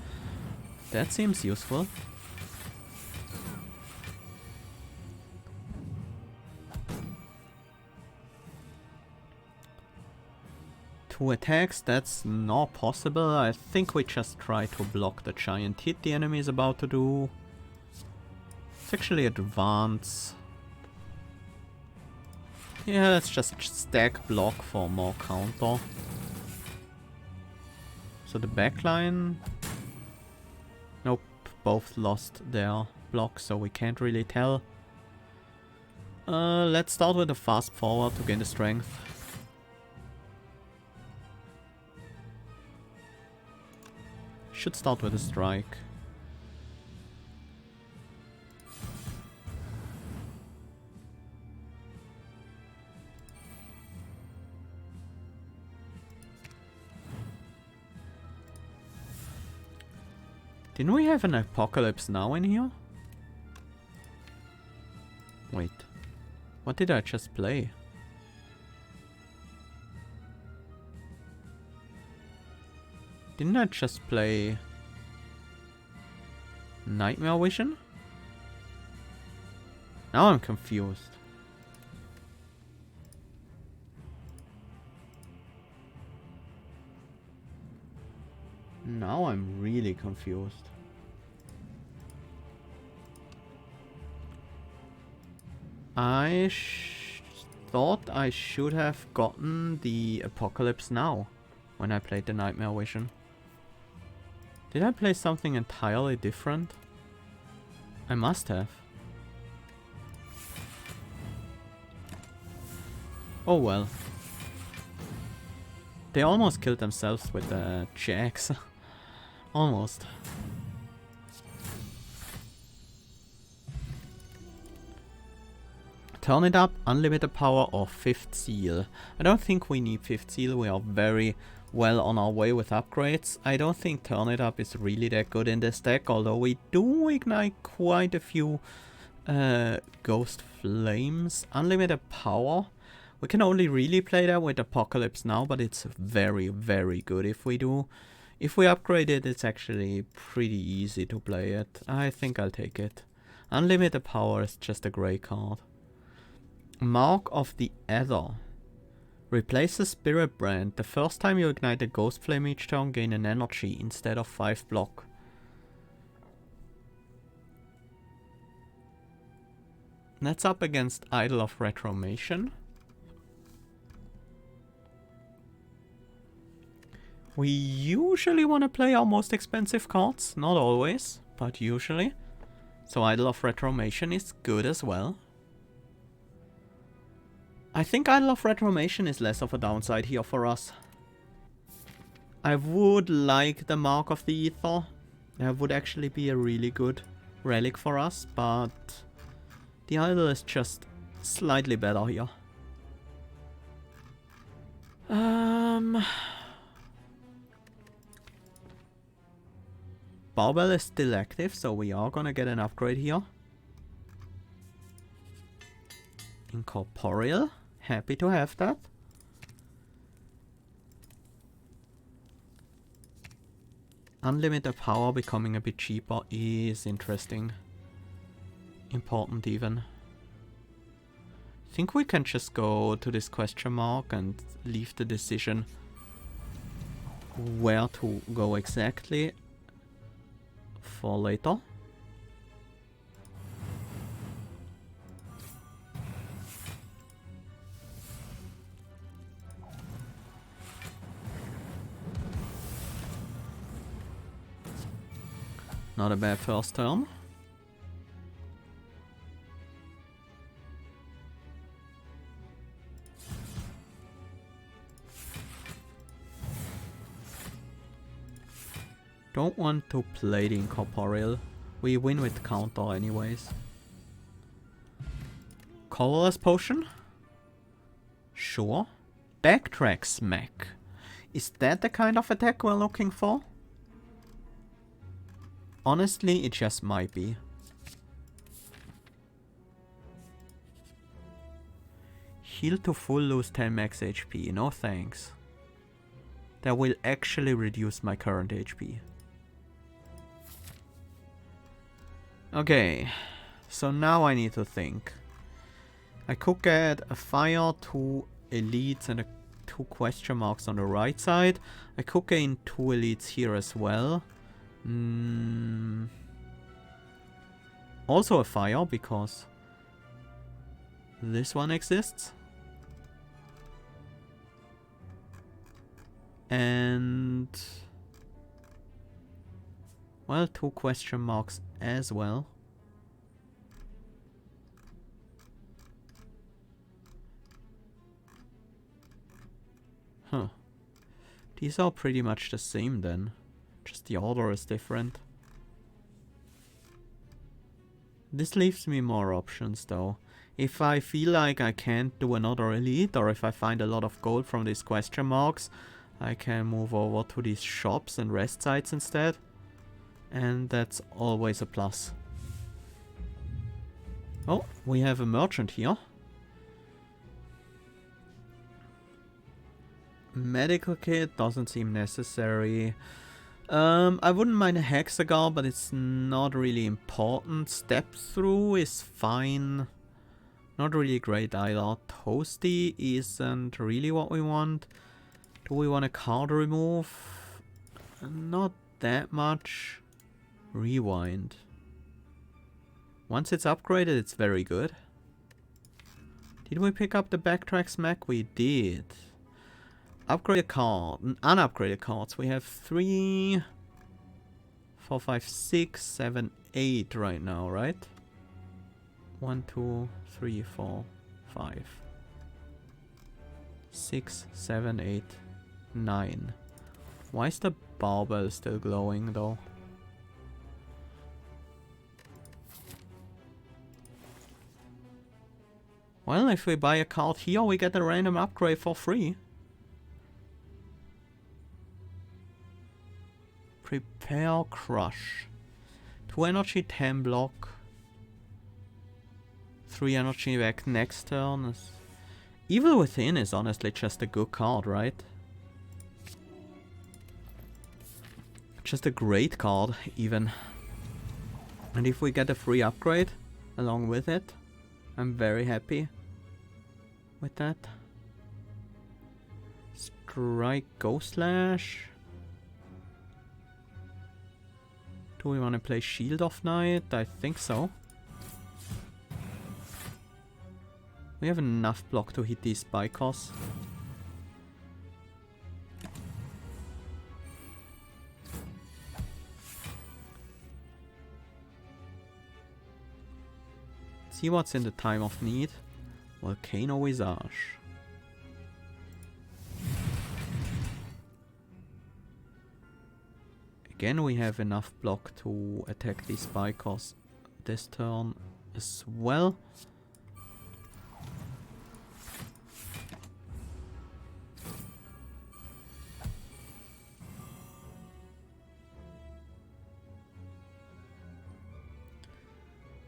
That seems useful. Two attacks, that's not possible. I think we just try to block the giant hit the enemy is about to do. Let's actually advance. Yeah, let's just stack block for more counter. So the backline... Nope, both lost their block, so we can't really tell. Let's start with a fast forward to gain the strength. Should start with a strike. Didn't we have an Apocalypse Now in here? Wait. What did I just play? Didn't I just play Nightmare Vision? Now I'm confused. Now I'm really confused. I thought I should have gotten the Apocalypse Now when I played the Nightmare Vision. Did I play something entirely different? I must have. Oh well. They almost killed themselves with the jacks. Almost. Turn it up, unlimited power or 5th seal. I don't think we need 5th seal, we are very well on our way with upgrades. I don't think turn it up is really that good in this deck, although we do ignite quite a few ghost flames. Unlimited power. We can only really play that with Apocalypse now, but it's very, very good if we do. If we upgrade it, it's actually pretty easy to play it. I think I'll take it. Unlimited power is just a great card. Mark of the Ether. Replace the Spirit Brand. The first time you ignite a Ghost Flame each turn, gain an energy instead of 5 block. That's up against Idol of Retromation. We usually want to play our most expensive cards. Not always, but usually. So Idol of Retromation is good as well. I think Idol of Retromation is less of a downside here for us. I would like the Mark of the Ether. That would actually be a really good relic for us, but the Idol is just slightly better here. Barbell is still active, so we are gonna get an upgrade here. Incorporeal. Happy to have that. Unlimited power becoming a bit cheaper is interesting. Important even. I think we can just go to this question mark and leave the decision where to go exactly for later. Not a bad first turn. Don't want to play the Incorporeal. We win with counter anyways. Colorless Potion? Sure. Backtrack Smack. Is that the kind of attack we're looking for? Honestly, it just might be. Heal to full, lose 10 max HP. No thanks. That will actually reduce my current HP. Okay, so now I need to think. I could get a fire, 2 elites and 2 question marks on the right side. I could gain 2 elites here as well. Also a fire, because this one exists. And well, 2 question marks as well. Huh. These are pretty much the same then. Just the order is different. This leaves me more options though. If I feel like I can't do another elite, or if I find a lot of gold from these question marks, I can move over to these shops and rest sites instead. And that's always a plus. Oh, we have a merchant here. Medical kit doesn't seem necessary. I wouldn't mind a Hexaghost, but it's not really important. Step through is fine. Not really great either. Toasty isn't really what we want. Do we want a card remove? Not that much. Rewind. Once it's upgraded, it's very good. Did we pick up the Backtrack Smack? We did. Upgraded card. Unupgraded cards. We have 3, 4, 5, 6, 7, 8 right now, right? 1, 2, 3, 4, 5, 6, 7, 8, 9. Why is the barbell still glowing though? Well, if we buy a card here, we get a random upgrade for free. Prepare Crush. 2 energy, 10 block. 3 energy back next turn. Evil Within is honestly just a good card, right? Just a great card, even. And if we get a free upgrade along with it, I'm very happy with that. Strike Ghost Slash. Do we want to play Shield of Night? I think so. We have enough block to hit these spikers. See what's in the time of need. Volcano Visage. Again, we have enough block to attack these spikers this turn as well.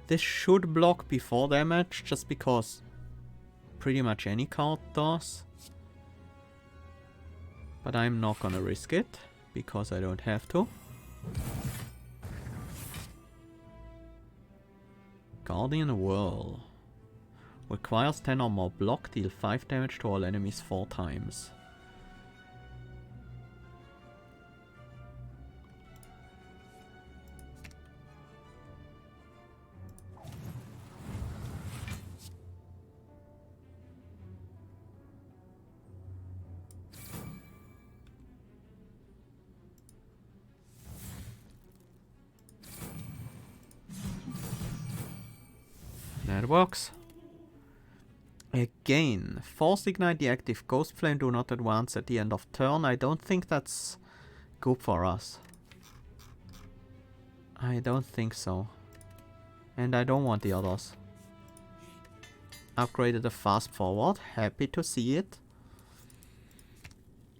This should block before damage, just because pretty much any card does. But I'm not gonna risk it, because I don't have to. Guardian Whirl. Requires 10 or more block, deal 5 damage to all enemies 4 times. That works. Again, Force Ignite the active Ghost Flame, do not advance at the end of turn. I don't think that's good for us. I don't think so. And I don't want the others. Upgraded the Fast Forward, happy to see it.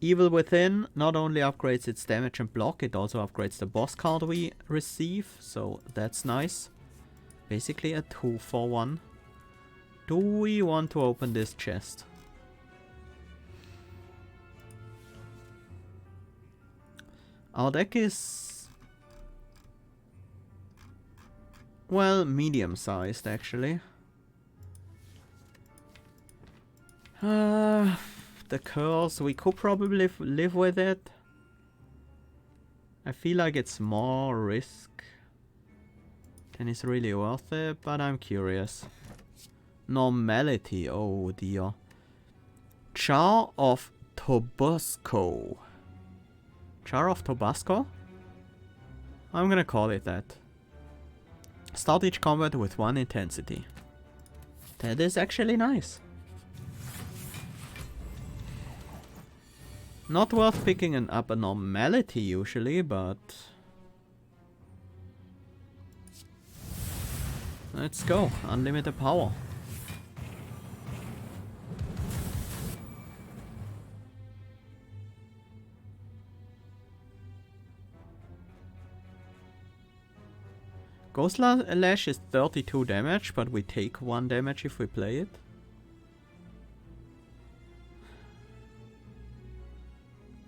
Evil Within not only upgrades its damage and block, it also upgrades the boss card we receive, so that's nice. Basically a 2-for-1. Do we want to open this chest? Our deck is, well, medium-sized actually. The curse, we could probably live with it. I feel like it's more risk than it's really worth it, but I'm curious. Normality, oh dear. Jar of Tabasco. Jar of Tabasco? I'm gonna call it that. Start each combat with 1 intensity. That is actually nice. Not worth picking up a normality usually, but let's go. Unlimited power. Ghost Lash is 32 damage, but we take 1 damage if we play it.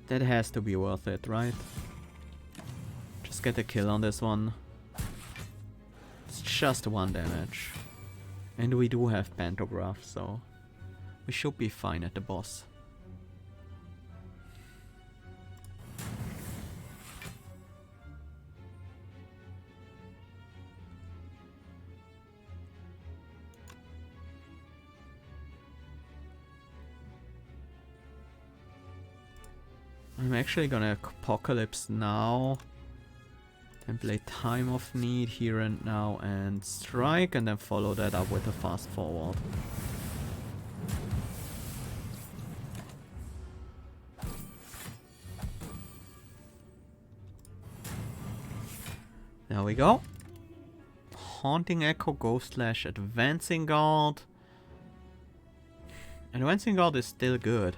That has to be worth it, right? Just get a kill on this one. It's just 1 damage. And we do have Pantograph, so we should be fine at the boss. I'm actually gonna Apocalypse now. Then play Time of Need here and now and strike, and then follow that up with a fast forward. There we go. Haunting Echo, Ghost Slash, Advancing Guard. Advancing Guard is still good.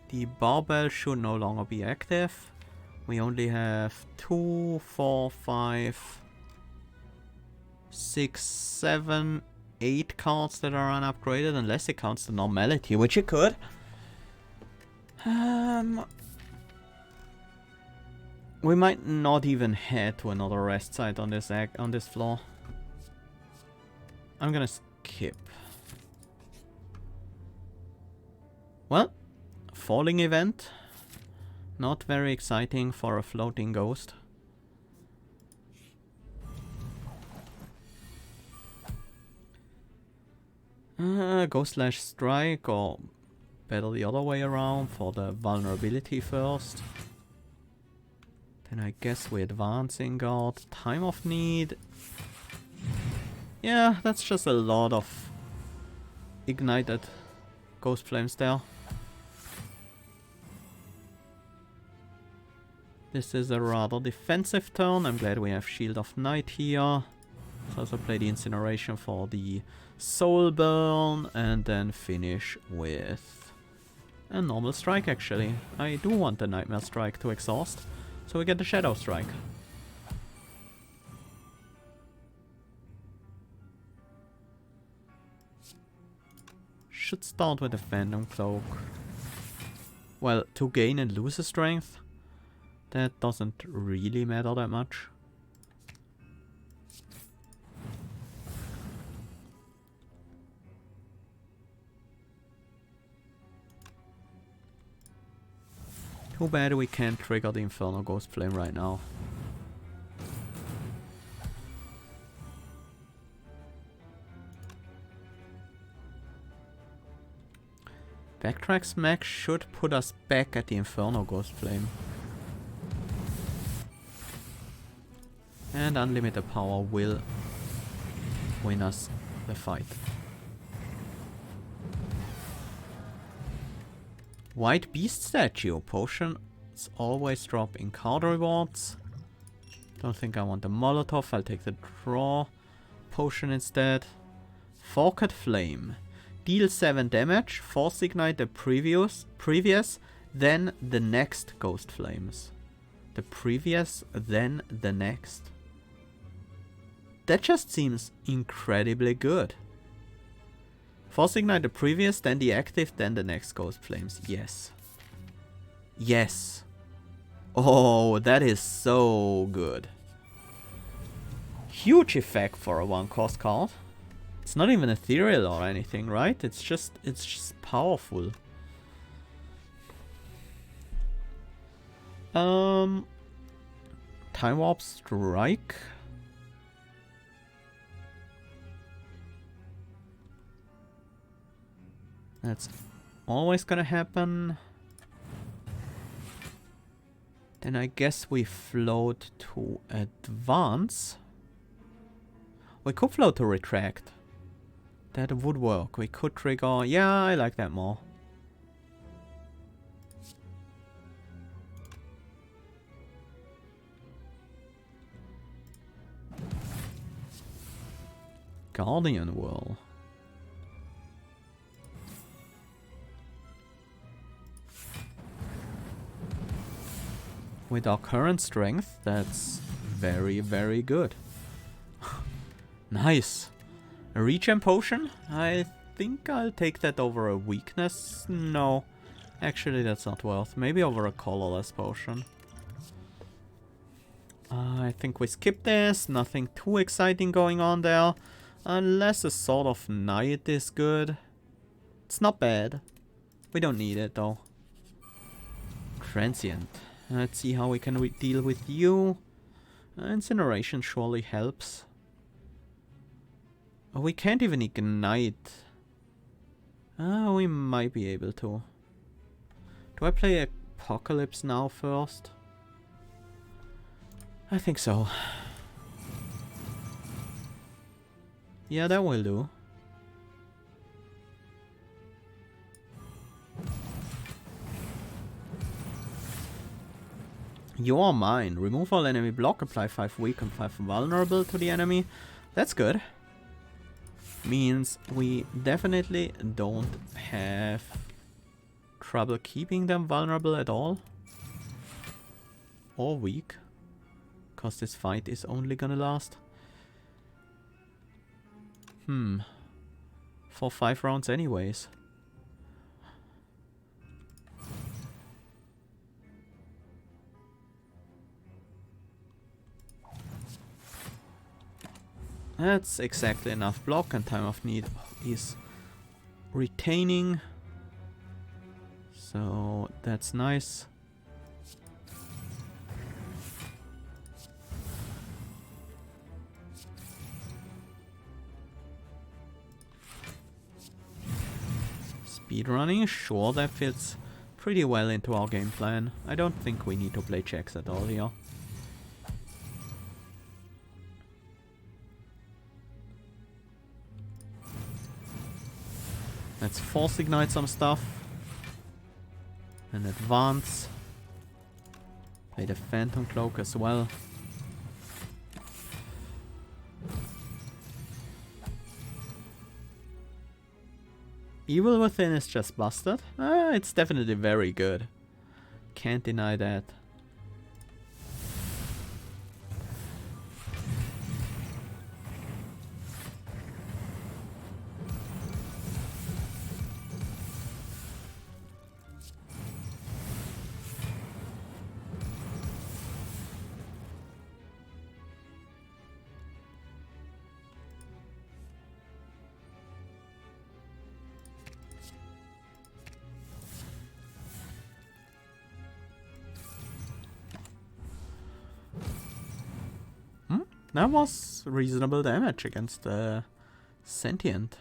The barbell should no longer be active. We only have 2, 4, 5, 6, 7, 8 cards that are unupgraded, unless it counts the normality, which it could. We might not even head to another rest site on this floor. I'm gonna skip. Well, falling event. Not very exciting for a floating ghost. Ghost Slash Strike, or better the other way around for the vulnerability first. Then I guess we're Advancing Guard. Time of Need. Yeah, that's just a lot of ignited Ghost Flames there. This is a rather defensive turn. I'm glad we have Shield of Night here. Let's also play the Incineration for the Soul Burn, and then finish with a normal strike actually. I do want the Nightmare Strike to exhaust, so we get the Shadow Strike. Should start with the Phantom Cloak. Well, to gain and lose a strength, that doesn't really matter that much. Too bad we can't trigger the Infernal Ghost Flame right now. Backtrack Smack should put us back at the Infernal Ghost Flame. And Unlimited Power will win us the fight. White Beast Statue. Potions always drop in card rewards. Don't think I want the Molotov. I'll take the Draw Potion instead. Forked Flame. Deal 7 damage. Force Ignite the previous, then the next Ghost Flames. The previous, then the next. That just seems incredibly good. Force Ignite the previous, then the active, then the next Ghost Flames. Yes. Yes. Oh, that is so good. Huge effect for a 1-cost card. It's not even ethereal or anything, right? It's just powerful. Time Warp Strike. That's always gonna happen. Then I guess we float to advance. We could float to retract. That would work. We could trigger... Yeah, I like that more. Guardian Whirl. With our current strength, that's very, very good. Nice. A regen potion? I think I'll take that over a weakness. No. Actually, that's not worth. Maybe over a colorless potion. I think we skip this. Nothing too exciting going on there. Unless a Sword of Night is good. It's not bad. We don't need it though. Transient. Let's see how we can deal with you. Incineration surely helps. Oh, we can't even ignite. Oh, we might be able to. Do I play Apocalypse now first? I think so. Yeah, that will do. You are mine. Remove all enemy block, apply 5 weak and 5 vulnerable to the enemy. That's good. Means we definitely don't have trouble keeping them vulnerable at all. Or weak. Because this fight is only gonna last. For 5 rounds anyways. That's exactly enough block, and time of need is retaining. So that's nice. Speedrunning, sure, that fits pretty well into our game plan. I don't think we need to play checks at all here. Let's force ignite some stuff. And advance. Play the Phantom Cloak as well. Evil Within is just busted. It's definitely very good. Can't deny that. That was reasonable damage against the Sentient.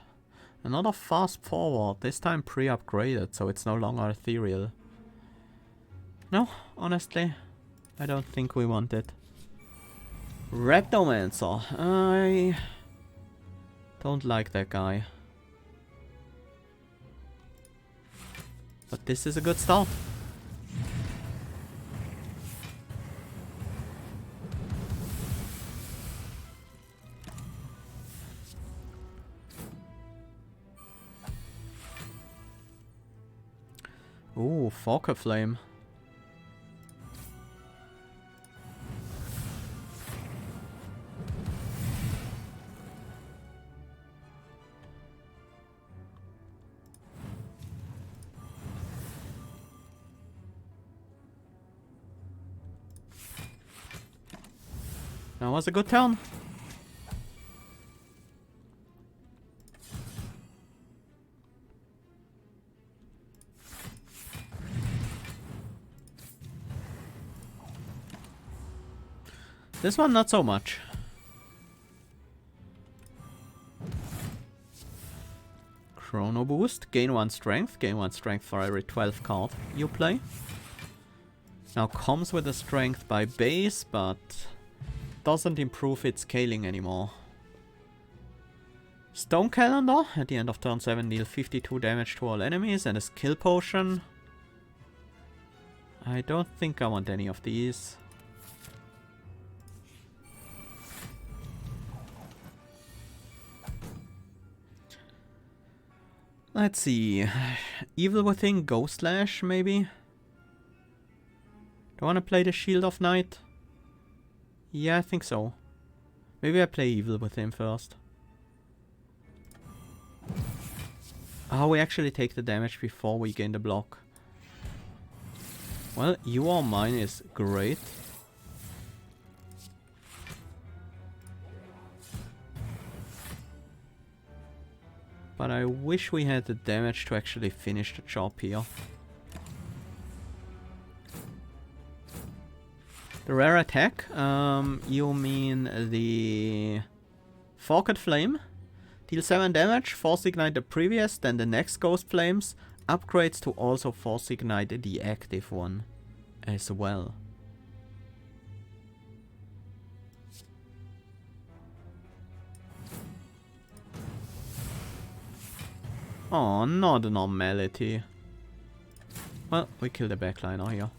Another fast forward, this time pre-upgraded, so it's no longer ethereal. No, honestly, I don't think we want it. Raptomancer. I don't like that guy. But this is a good start. Ooh, Forker Flame. That was a good turn. This one, not so much. Chrono Boost. Gain 1 strength. Gain 1 strength for every 12 card you play. Now comes with a strength by base, but doesn't improve its scaling anymore. Stone Calendar. At the end of turn 7, deal 52 damage to all enemies, and a skill potion. I don't think I want any of these. Let's see. Evil Within, Ghost Slash, maybe? Do I want to play the Shield of Night? Yeah, I think so. Maybe I play Evil Within first. Oh, we actually take the damage before we gain the block. Well, You Are Mine is great. But I wish we had the damage to actually finish the job here. The rare attack, you mean the Forked Flame. Deal 7 damage, force ignite the previous, then the next Ghost Flames, upgrades to also force ignite the active one as well. Oh, not a normality. Well, we kill the backliner here.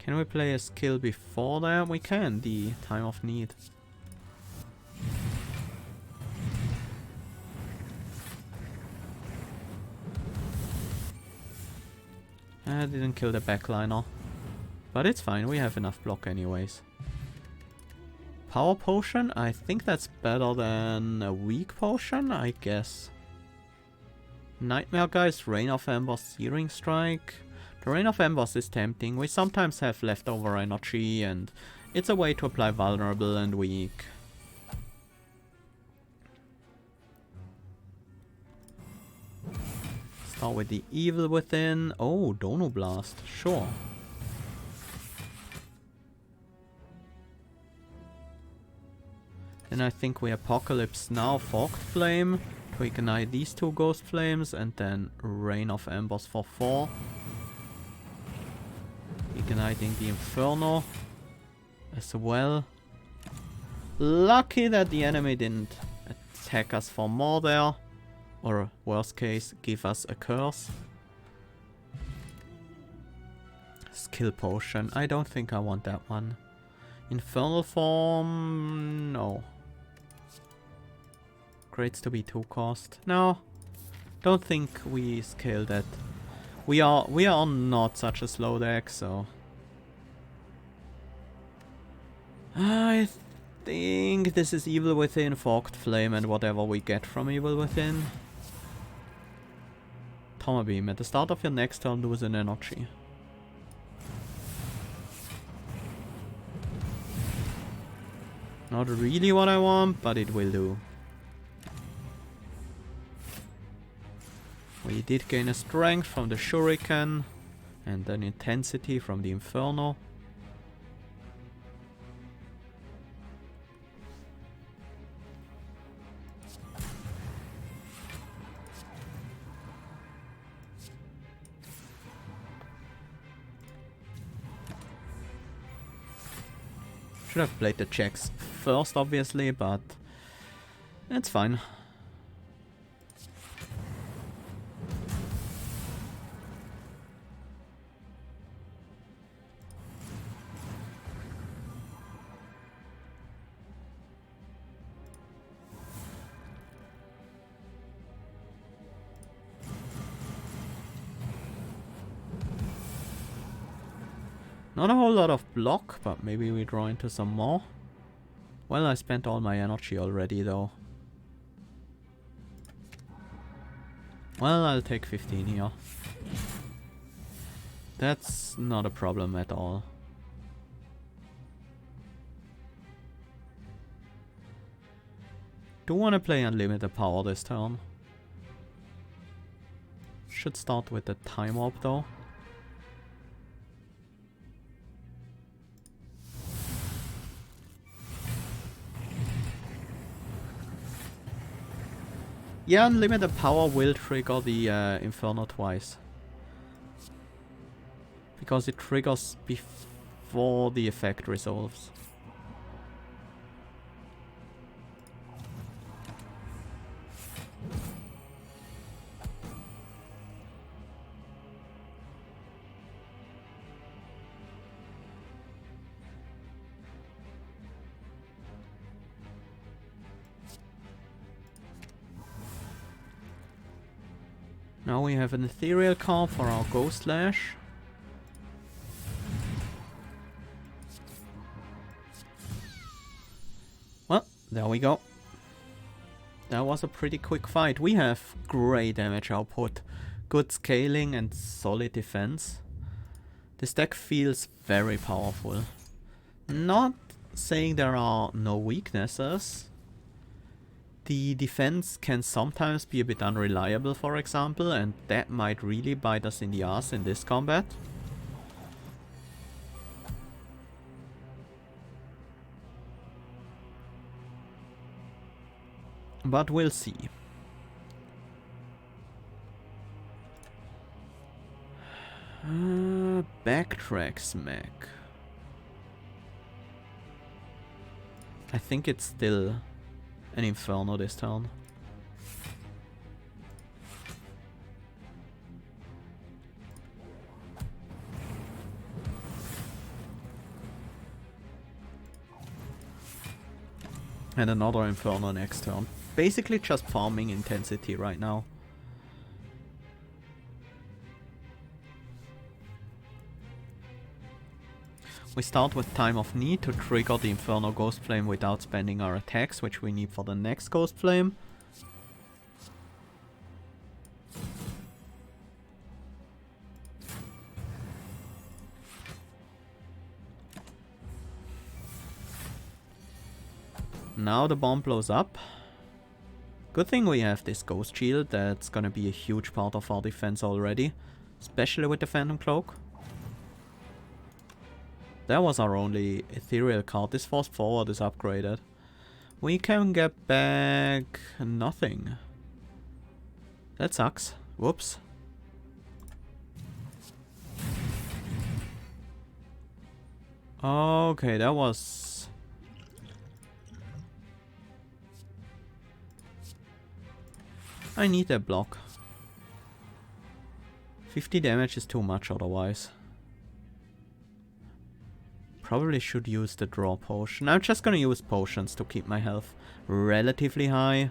Can we play a skill before that? We can, the Time of Need. I didn't kill the backliner. But it's fine, we have enough block anyways. Power Potion? I think that's better than a weak potion, I guess. Nightmare Guys, Rain of Embers, Searing Strike. The Rain of Embers is tempting. We sometimes have leftover energy and it's a way to apply vulnerable and weak. Start with the Evil Within. Oh, Dono Blast, sure. Then I think we Apocalypse now Forked Flame to ignite these two Ghost Flames and then Rain of Embers for 4. Igniting the Inferno as well. Lucky that the enemy didn't attack us for more there. Or worst case, give us a curse. Skill Potion. I don't think I want that one. Infernal Form... no. Grades to be 2 cost. No. Don't think we scale that. We are not such a slow deck, so... I think this is Evil Within, Forked Flame and whatever we get from Evil Within. Trauma Beam. At the start of your next turn, lose an energy. Not really what I want, but it will do. We did gain a strength from the Shuriken and an intensity from the Inferno. Should have played the checks first, obviously, but it's fine. Not a whole lot of block, but maybe we draw into some more. Well, I spent all my energy already, though. Well, I'll take 15 here. That's not a problem at all. Do want to play unlimited power this turn. Should start with the Time Orb, though. Yeah, unlimited power will trigger the Inferno twice. Because it triggers before the effect resolves. Now we have an ethereal card for our Ghost Lash. Well, there we go. That was a pretty quick fight. We have great damage output, good scaling and solid defense. This deck feels very powerful. Not saying there are no weaknesses. The defense can sometimes be a bit unreliable, for example, and that might really bite us in the ass in this combat. But we'll see. Backtrack smack. I think it's still an Inferno this turn. And another Inferno next turn. Basically just farming intensity right now. We start with Time of Need to trigger the Inferno Ghost Flame without spending our attacks, which we need for the next Ghost Flame. Now the bomb blows up. Good thing we have this Ghost Shield, that's gonna be a huge part of our defense already. Especially with the Phantom Cloak. That was our only ethereal card. This Force Forward is upgraded. We can get back nothing. That sucks. Whoops. Okay, that was... I need that block. 50 damage is too much otherwise. Probably should use the draw potion. I'm just gonna use potions to keep my health relatively high.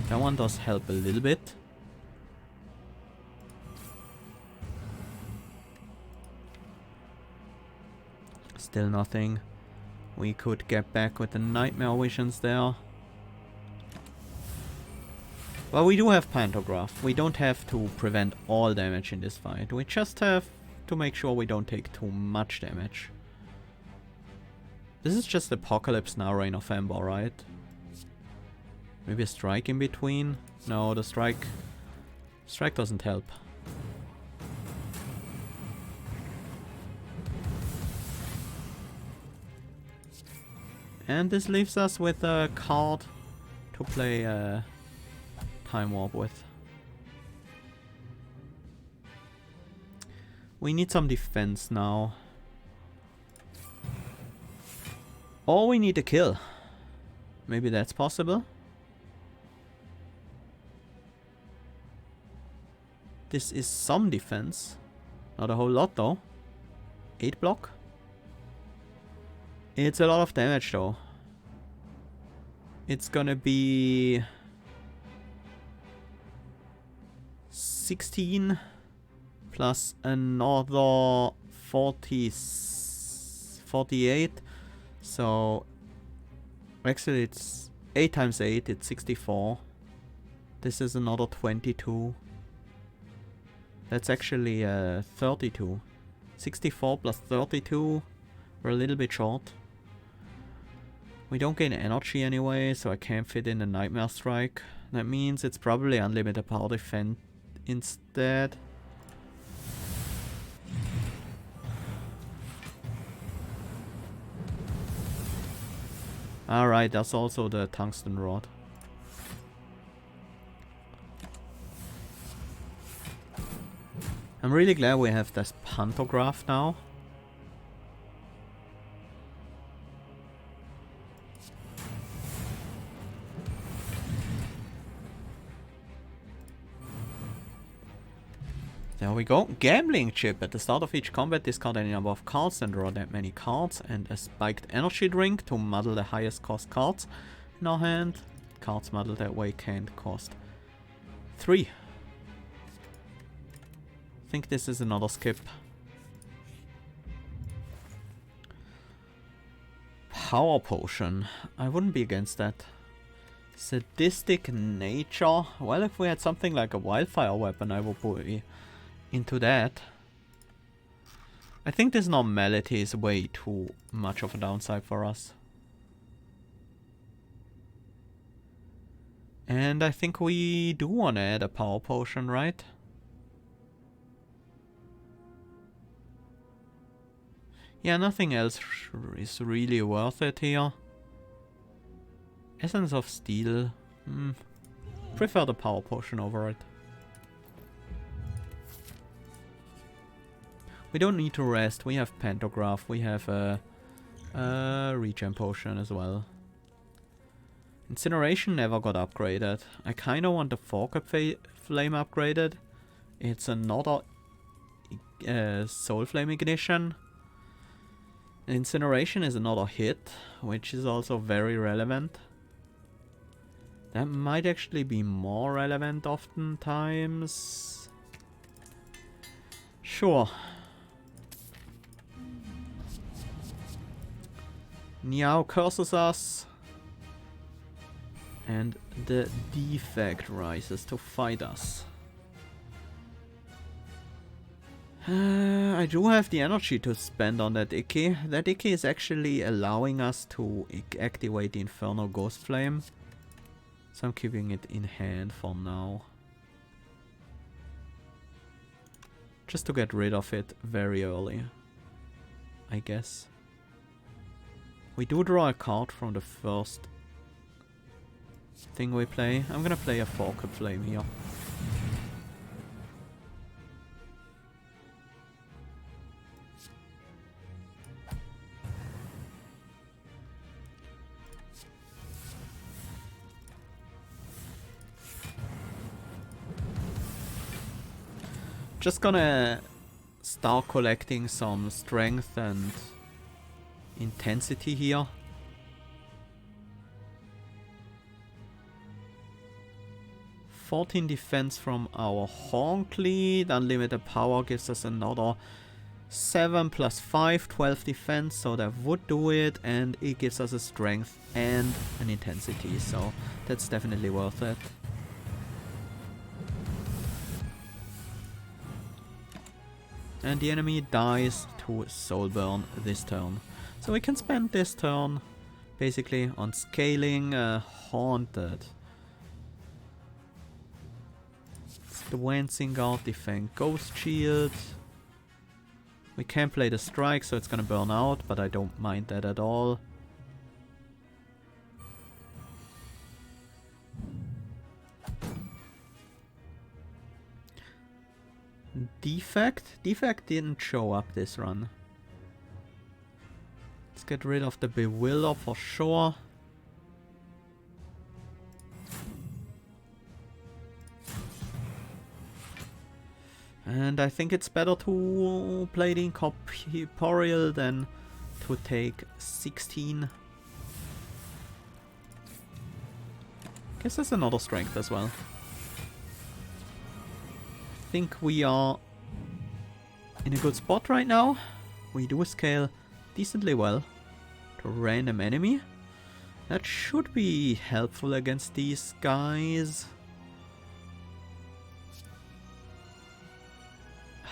That one does help a little bit. Still nothing. We could get back with the Nightmare Visions there. Well, we do have Pantograph. We don't have to prevent all damage in this fight. We just have to make sure we don't take too much damage. This is just Apocalypse now, Reign of Ember, right? Maybe a strike in between? No, the strike doesn't help. And this leaves us with a card to play Time Warp with. We need some defense now. Or we need a kill. Maybe that's possible. This is some defense. Not a whole lot though. 8 block. It's a lot of damage though. It's gonna be 16 plus another 48. So actually it's 8 times 8, it's 64. This is another 22. That's actually 32. 64 plus 32. We're a little bit short. We don't gain energy anyway, so I can't fit in a Nightmare Strike. That means it's probably unlimited power defense instead. Alright, that's also the Tungsten Rod. I'm really glad we have this Pantograph now. There we go. Gambling chip. At the start of each combat, discard any number of cards and draw that many cards. And a spiked energy drink to muddle the highest cost cards in our hand. Cards muddled that way can't cost 3. I think this is another skip. Power Potion. I wouldn't be against that. Sadistic Nature. Well, if we had something like a Wildfire Weapon, I would be into that. I think this normality is way too much of a downside for us. And I think we do want to add a Power Potion, right? Yeah, nothing else is really worth it here. Essence of Steel. Prefer the Power Potion over it. We don't need to rest. We have Pantograph. We have a Regen Potion as well. Incineration never got upgraded. I kind of want the Focus Flame upgraded. It's another Soul Flame Ignition. Incineration is another hit, which is also very relevant. That might actually be more relevant oftentimes. Sure. Niao curses us. And the defect rises to fight us. I do have the energy to spend on that Icky. That Icky is actually allowing us to activate the Infernal Ghost Flame. So I'm keeping it in hand for now. Just to get rid of it very early, I guess. We do draw a card from the first thing we play. I'm gonna play a Focus Flame here. Just gonna start collecting some strength and intensity here. Defense from our Honk lead. Unlimited power gives us another 7 plus 5, 12 defense, so that would do it, and it gives us a strength and an intensity, so that's definitely worth it. And the enemy dies to Soul Burn this turn. So we can spend this turn basically on scaling Haunted. The Wancing Guard, defend Ghost Shield. We can play the Strike, so it's gonna burn out, but I don't mind that at all. Defect? Defect didn't show up this run. Let's get rid of the Bewilder for sure. And I think it's better to play the Incorporeal than to take 16. Guess there's another strength as well. I think we are in a good spot right now. We do scale decently well to random enemy. That should be helpful against these guys.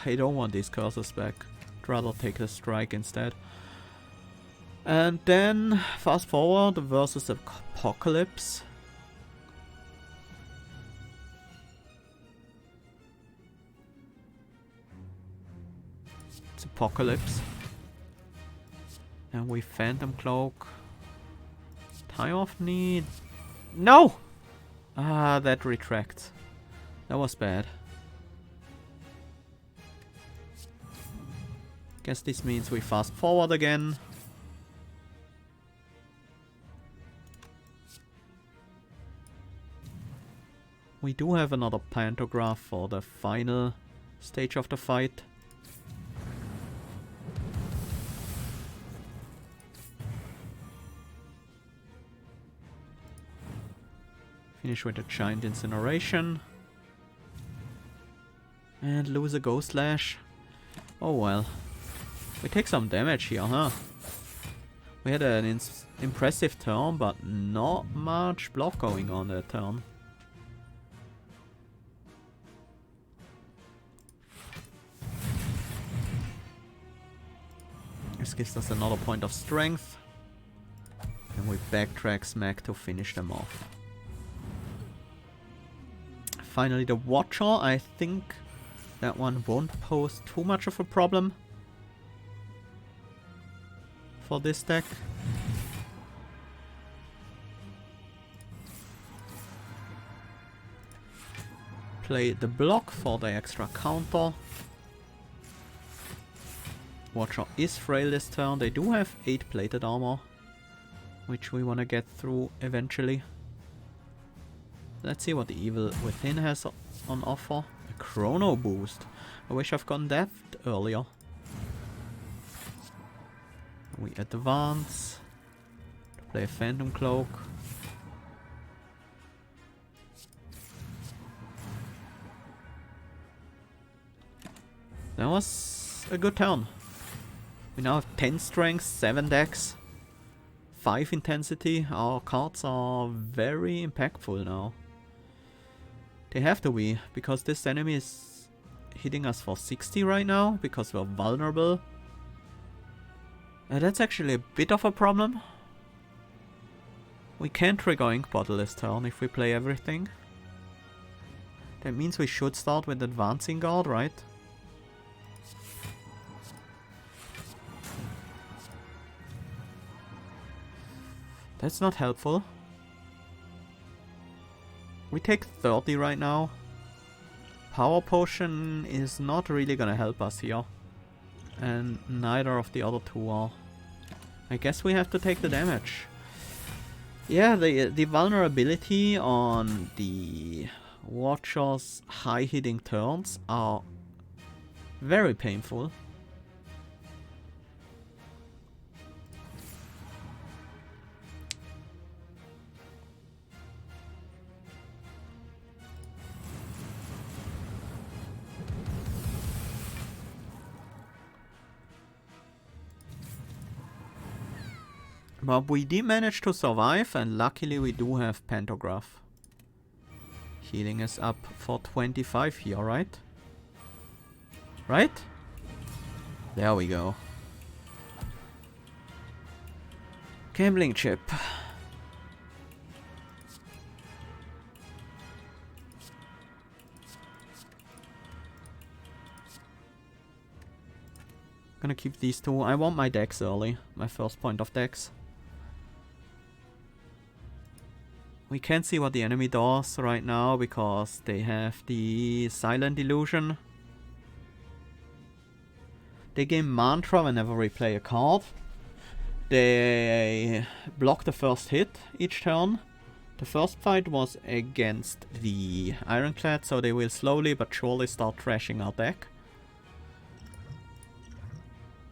I don't want these curses back. I'd rather take the Strike instead. And then fast forward versus Apocalypse. It's Apocalypse. And we Phantom Cloak. Time of Need. No! Ah, that retracts. That was bad. Guess this means we fast forward again. We do have another Pantograph for the final stage of the fight. Finish with a Giant Incineration. And lose a Ghost Slash. Oh well. We take some damage here, huh? We had an impressive turn, but not much block going on that turn. This gives us another point of strength. And we backtrack smack to finish them off. Finally the Watcher. I think that one won't pose too much of a problem for this deck. play the block for the extra counter. Watcher is frail this turn. They do have 8 plated armor, which we want to get through eventually. Let's see what the Evil Within has on offer. A Chrono Boost. I wish I've gotten that earlier. We advance to play a Phantom Cloak. That was a good turn. We now have 10 strength, 7 dex, 5 intensity. Our cards are very impactful now. They have to be, because this enemy is hitting us for 60 right now, because we're vulnerable. That's actually a bit of a problem. We can't trigger Ink Bottle this turn if we play everything. That means we should start with Advancing Guard, right? That's not helpful. We take 30 right now. Power Potion is not really gonna help us here. And neither of the other two are. I guess we have to take the damage. Yeah, the vulnerability on the Watcher's high hitting turns are very painful. But we did manage to survive, and luckily we do have Pantograph. Healing is up for 25 here, right? Right? There we go. Gambling chip. Gonna keep these two. I want my dex early. My first point of dex. We can't see what the enemy does right now because they have the Silent Illusion. They gain Mantra whenever we play a card. They block the first hit each turn. The first fight was against the Ironclad, so they will slowly but surely start trashing our deck.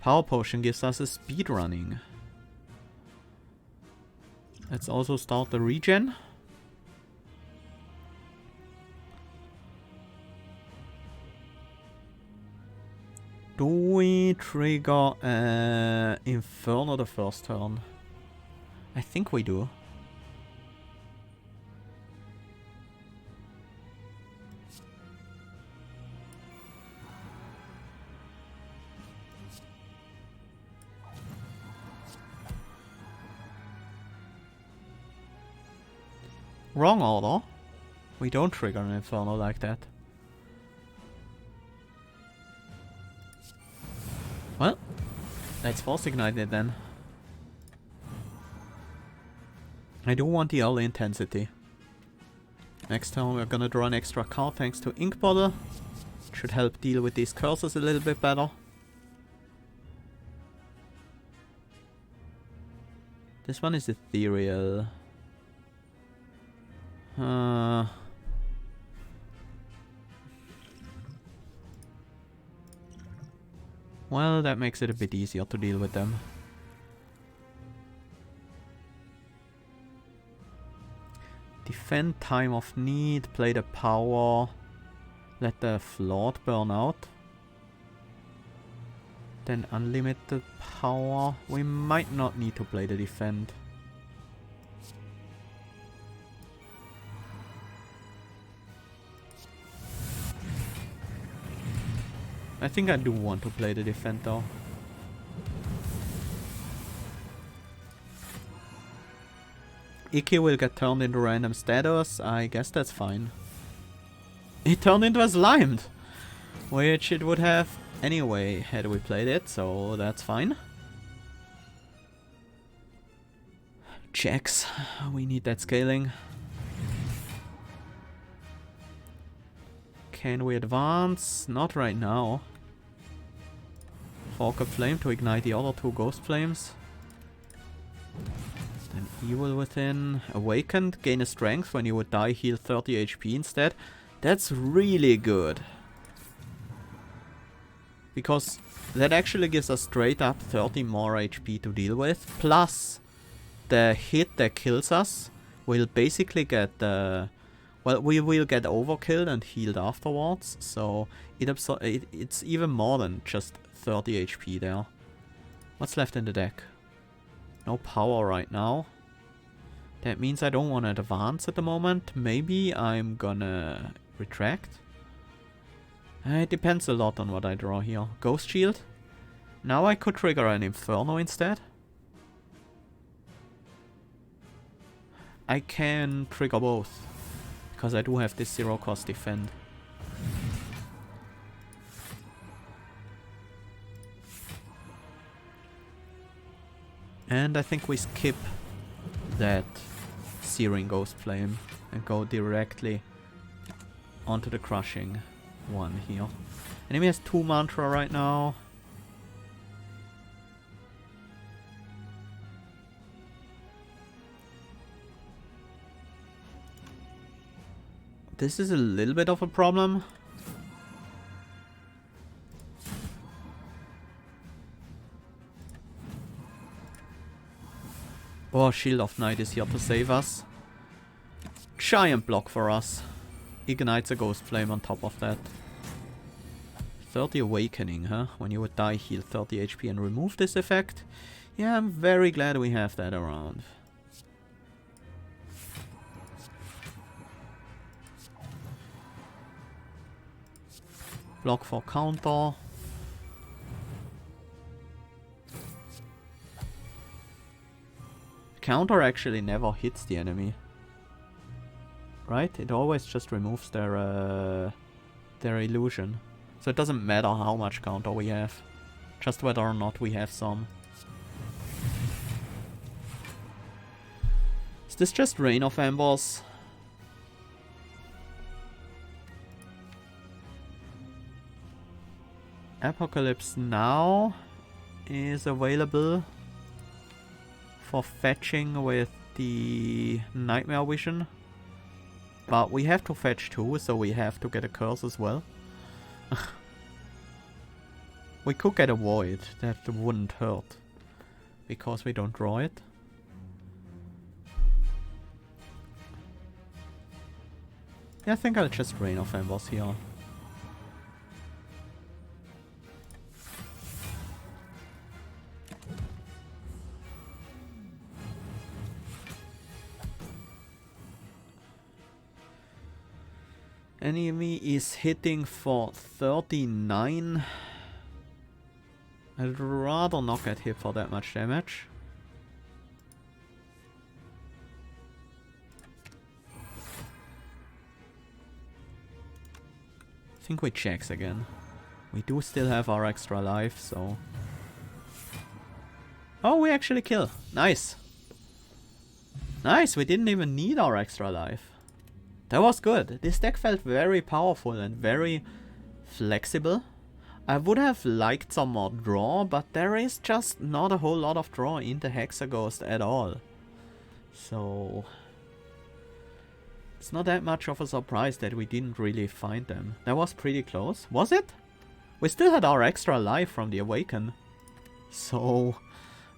Power Potion gives us a speed running. Let's also start the regen. Do we trigger Inferno the first turn? I think we do. Wrong order. We don't trigger an Inferno like that. Well, let's Force Ignite it then. I do want the early intensity. Next turn we're gonna draw an extra card thanks to Ink Bottle. Should help deal with these curses a little bit better. This one is ethereal. Well, that makes it a bit easier to deal with them. Defend Time of Need, play the power, let the Flood burn out. Then unlimited power. We might not need to play the defend. I think I do want to play the defend though. Iki will get turned into random status. I guess that's fine. It turned into a Slimed, which it would have anyway had we played it, so that's fine. Checks. We need that scaling. Can we advance? Not right now. Fork a flame to ignite the other 2 ghost flames. Then evil within. Awakened. Gain a strength. When you would die, heal 30 HP instead. That's really good. Because that actually gives us straight up 30 more HP to deal with. Plus, the hit that kills us will basically get the... Well, we will get overkilled and healed afterwards. So it's even more than just 30 HP there. What's left in the deck? No power right now. That means I don't want to advance at the moment. Maybe I'm gonna retract. It depends a lot on what I draw here. Ghost Shield. Now I could trigger an Inferno instead. I can trigger both. Because I do have this 0 cost defend. And I think we skip that Searing Ghost Flame and go directly onto the crushing one here. Enemy has 2 mantra right now. This is a little bit of a problem. Oh, Shield of Night is here to save us. Giant block for us. Ignites a Ghost Flame on top of that. 30 Awakening, huh? When you would die, heal 30 HP and remove this effect. Yeah, I'm very glad we have that around. Block for counter. Counter actually never hits the enemy. Right? It always just removes their illusion. So it doesn't matter how much counter we have. Just whether or not we have some. Is this just Rain of Embers? Apocalypse Now is available for fetching with the Nightmare Vision. But we have to fetch 2, so we have to get a curse as well. We could get a Void, that wouldn't hurt. Because we don't draw it. Yeah, I think I'll just Rain of Embers here. Enemy is hitting for 39. I'd rather not get hit for that much damage. I think we checks again. We do still have our extra life, so... Oh, we actually kill. Nice. Nice, we didn't even need our extra life. That was good. This deck felt very powerful and very flexible. I would have liked some more draw, but there is just not a whole lot of draw in the Hexaghost at all. So... it's not that much of a surprise that we didn't really find them. That was pretty close. Was it? We still had our extra life from the Awaken. So...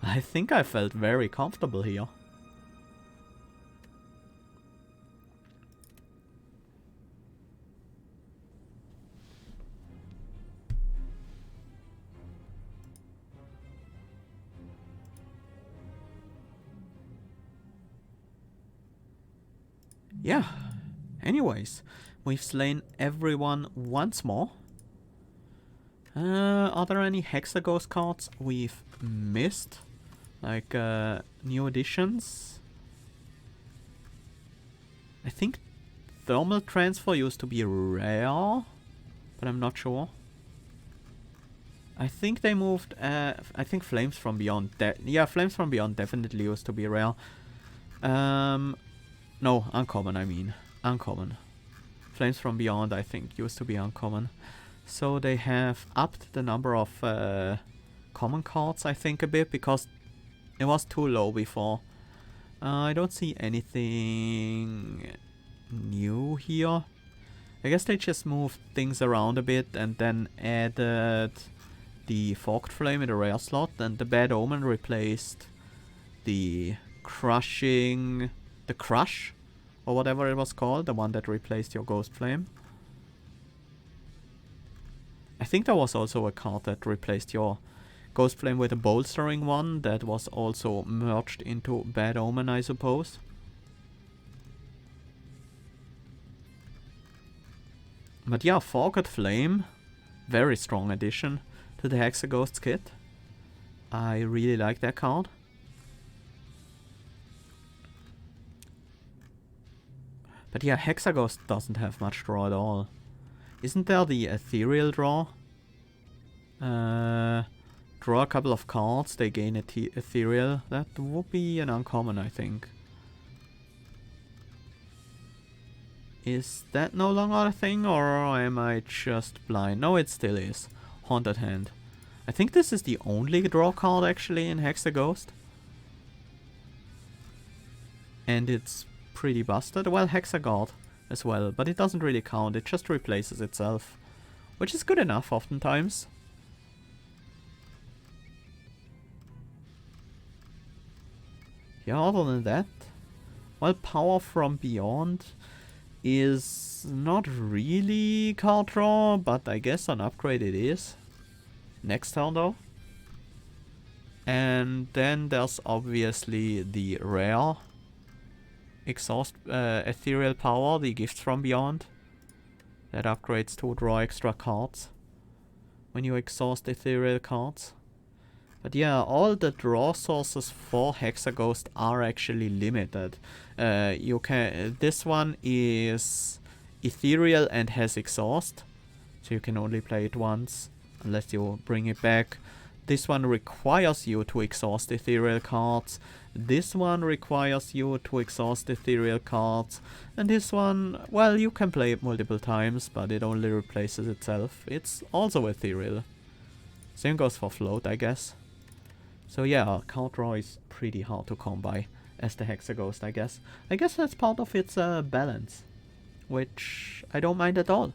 I think I felt very comfortable here. Yeah, anyways, we've slain everyone once more. Are there any Hexaghost cards we've missed? Like, new additions? I think Thermal Transfer used to be rare, but I'm not sure. I think they moved, I think Flames from Beyond, yeah, Flames from Beyond definitely used to be rare. No, uncommon, I mean. Uncommon. Flames from Beyond, I think, used to be uncommon. So they have upped the number of common cards, I think, a bit, because it was too low before. I don't see anything new here. I guess they just moved things around a bit and then added the Forked Flame in the rare slot, and the Bad Omen replaced the Crushing... the Crush? Or whatever it was called, the one that replaced your Ghost Flame. I think there was also a card that replaced your Ghost Flame with a bolstering one that was also merged into Bad Omen, I suppose. But yeah, Forked Flame, very strong addition to the Hexaghost kit. I really like that card. But yeah, Hexaghost doesn't have much draw at all. Isn't there the ethereal draw? Draw a couple of cards, they gain ethereal. That would be an uncommon, I think. Is that no longer a thing, or am I just blind? No, it still is. Haunted Hand. I think this is the only draw card actually in Hexaghost. And it's pretty busted. Well, Hexaghost as well, but it doesn't really count. It just replaces itself, which is good enough oftentimes. Yeah, other than that, well, Power from Beyond is not really card draw, but I guess an upgrade it is. Next turn though. And then there's obviously the rare Exhaust Ethereal Power, the Gifts from Beyond. That upgrades to draw extra cards when you exhaust Ethereal cards. But yeah, all the draw sources for Hexaghost are actually limited. You can. This one is Ethereal and has Exhaust, so you can only play it once unless you bring it back. This one requires you to exhaust Ethereal cards. This one requires you to exhaust Ethereal cards. And this one, well, you can play it multiple times, but it only replaces itself. It's also Ethereal. Same goes for Float, I guess. So yeah, card draw is pretty hard to come by as the Hexaghost, I guess. I guess that's part of its balance, which I don't mind at all.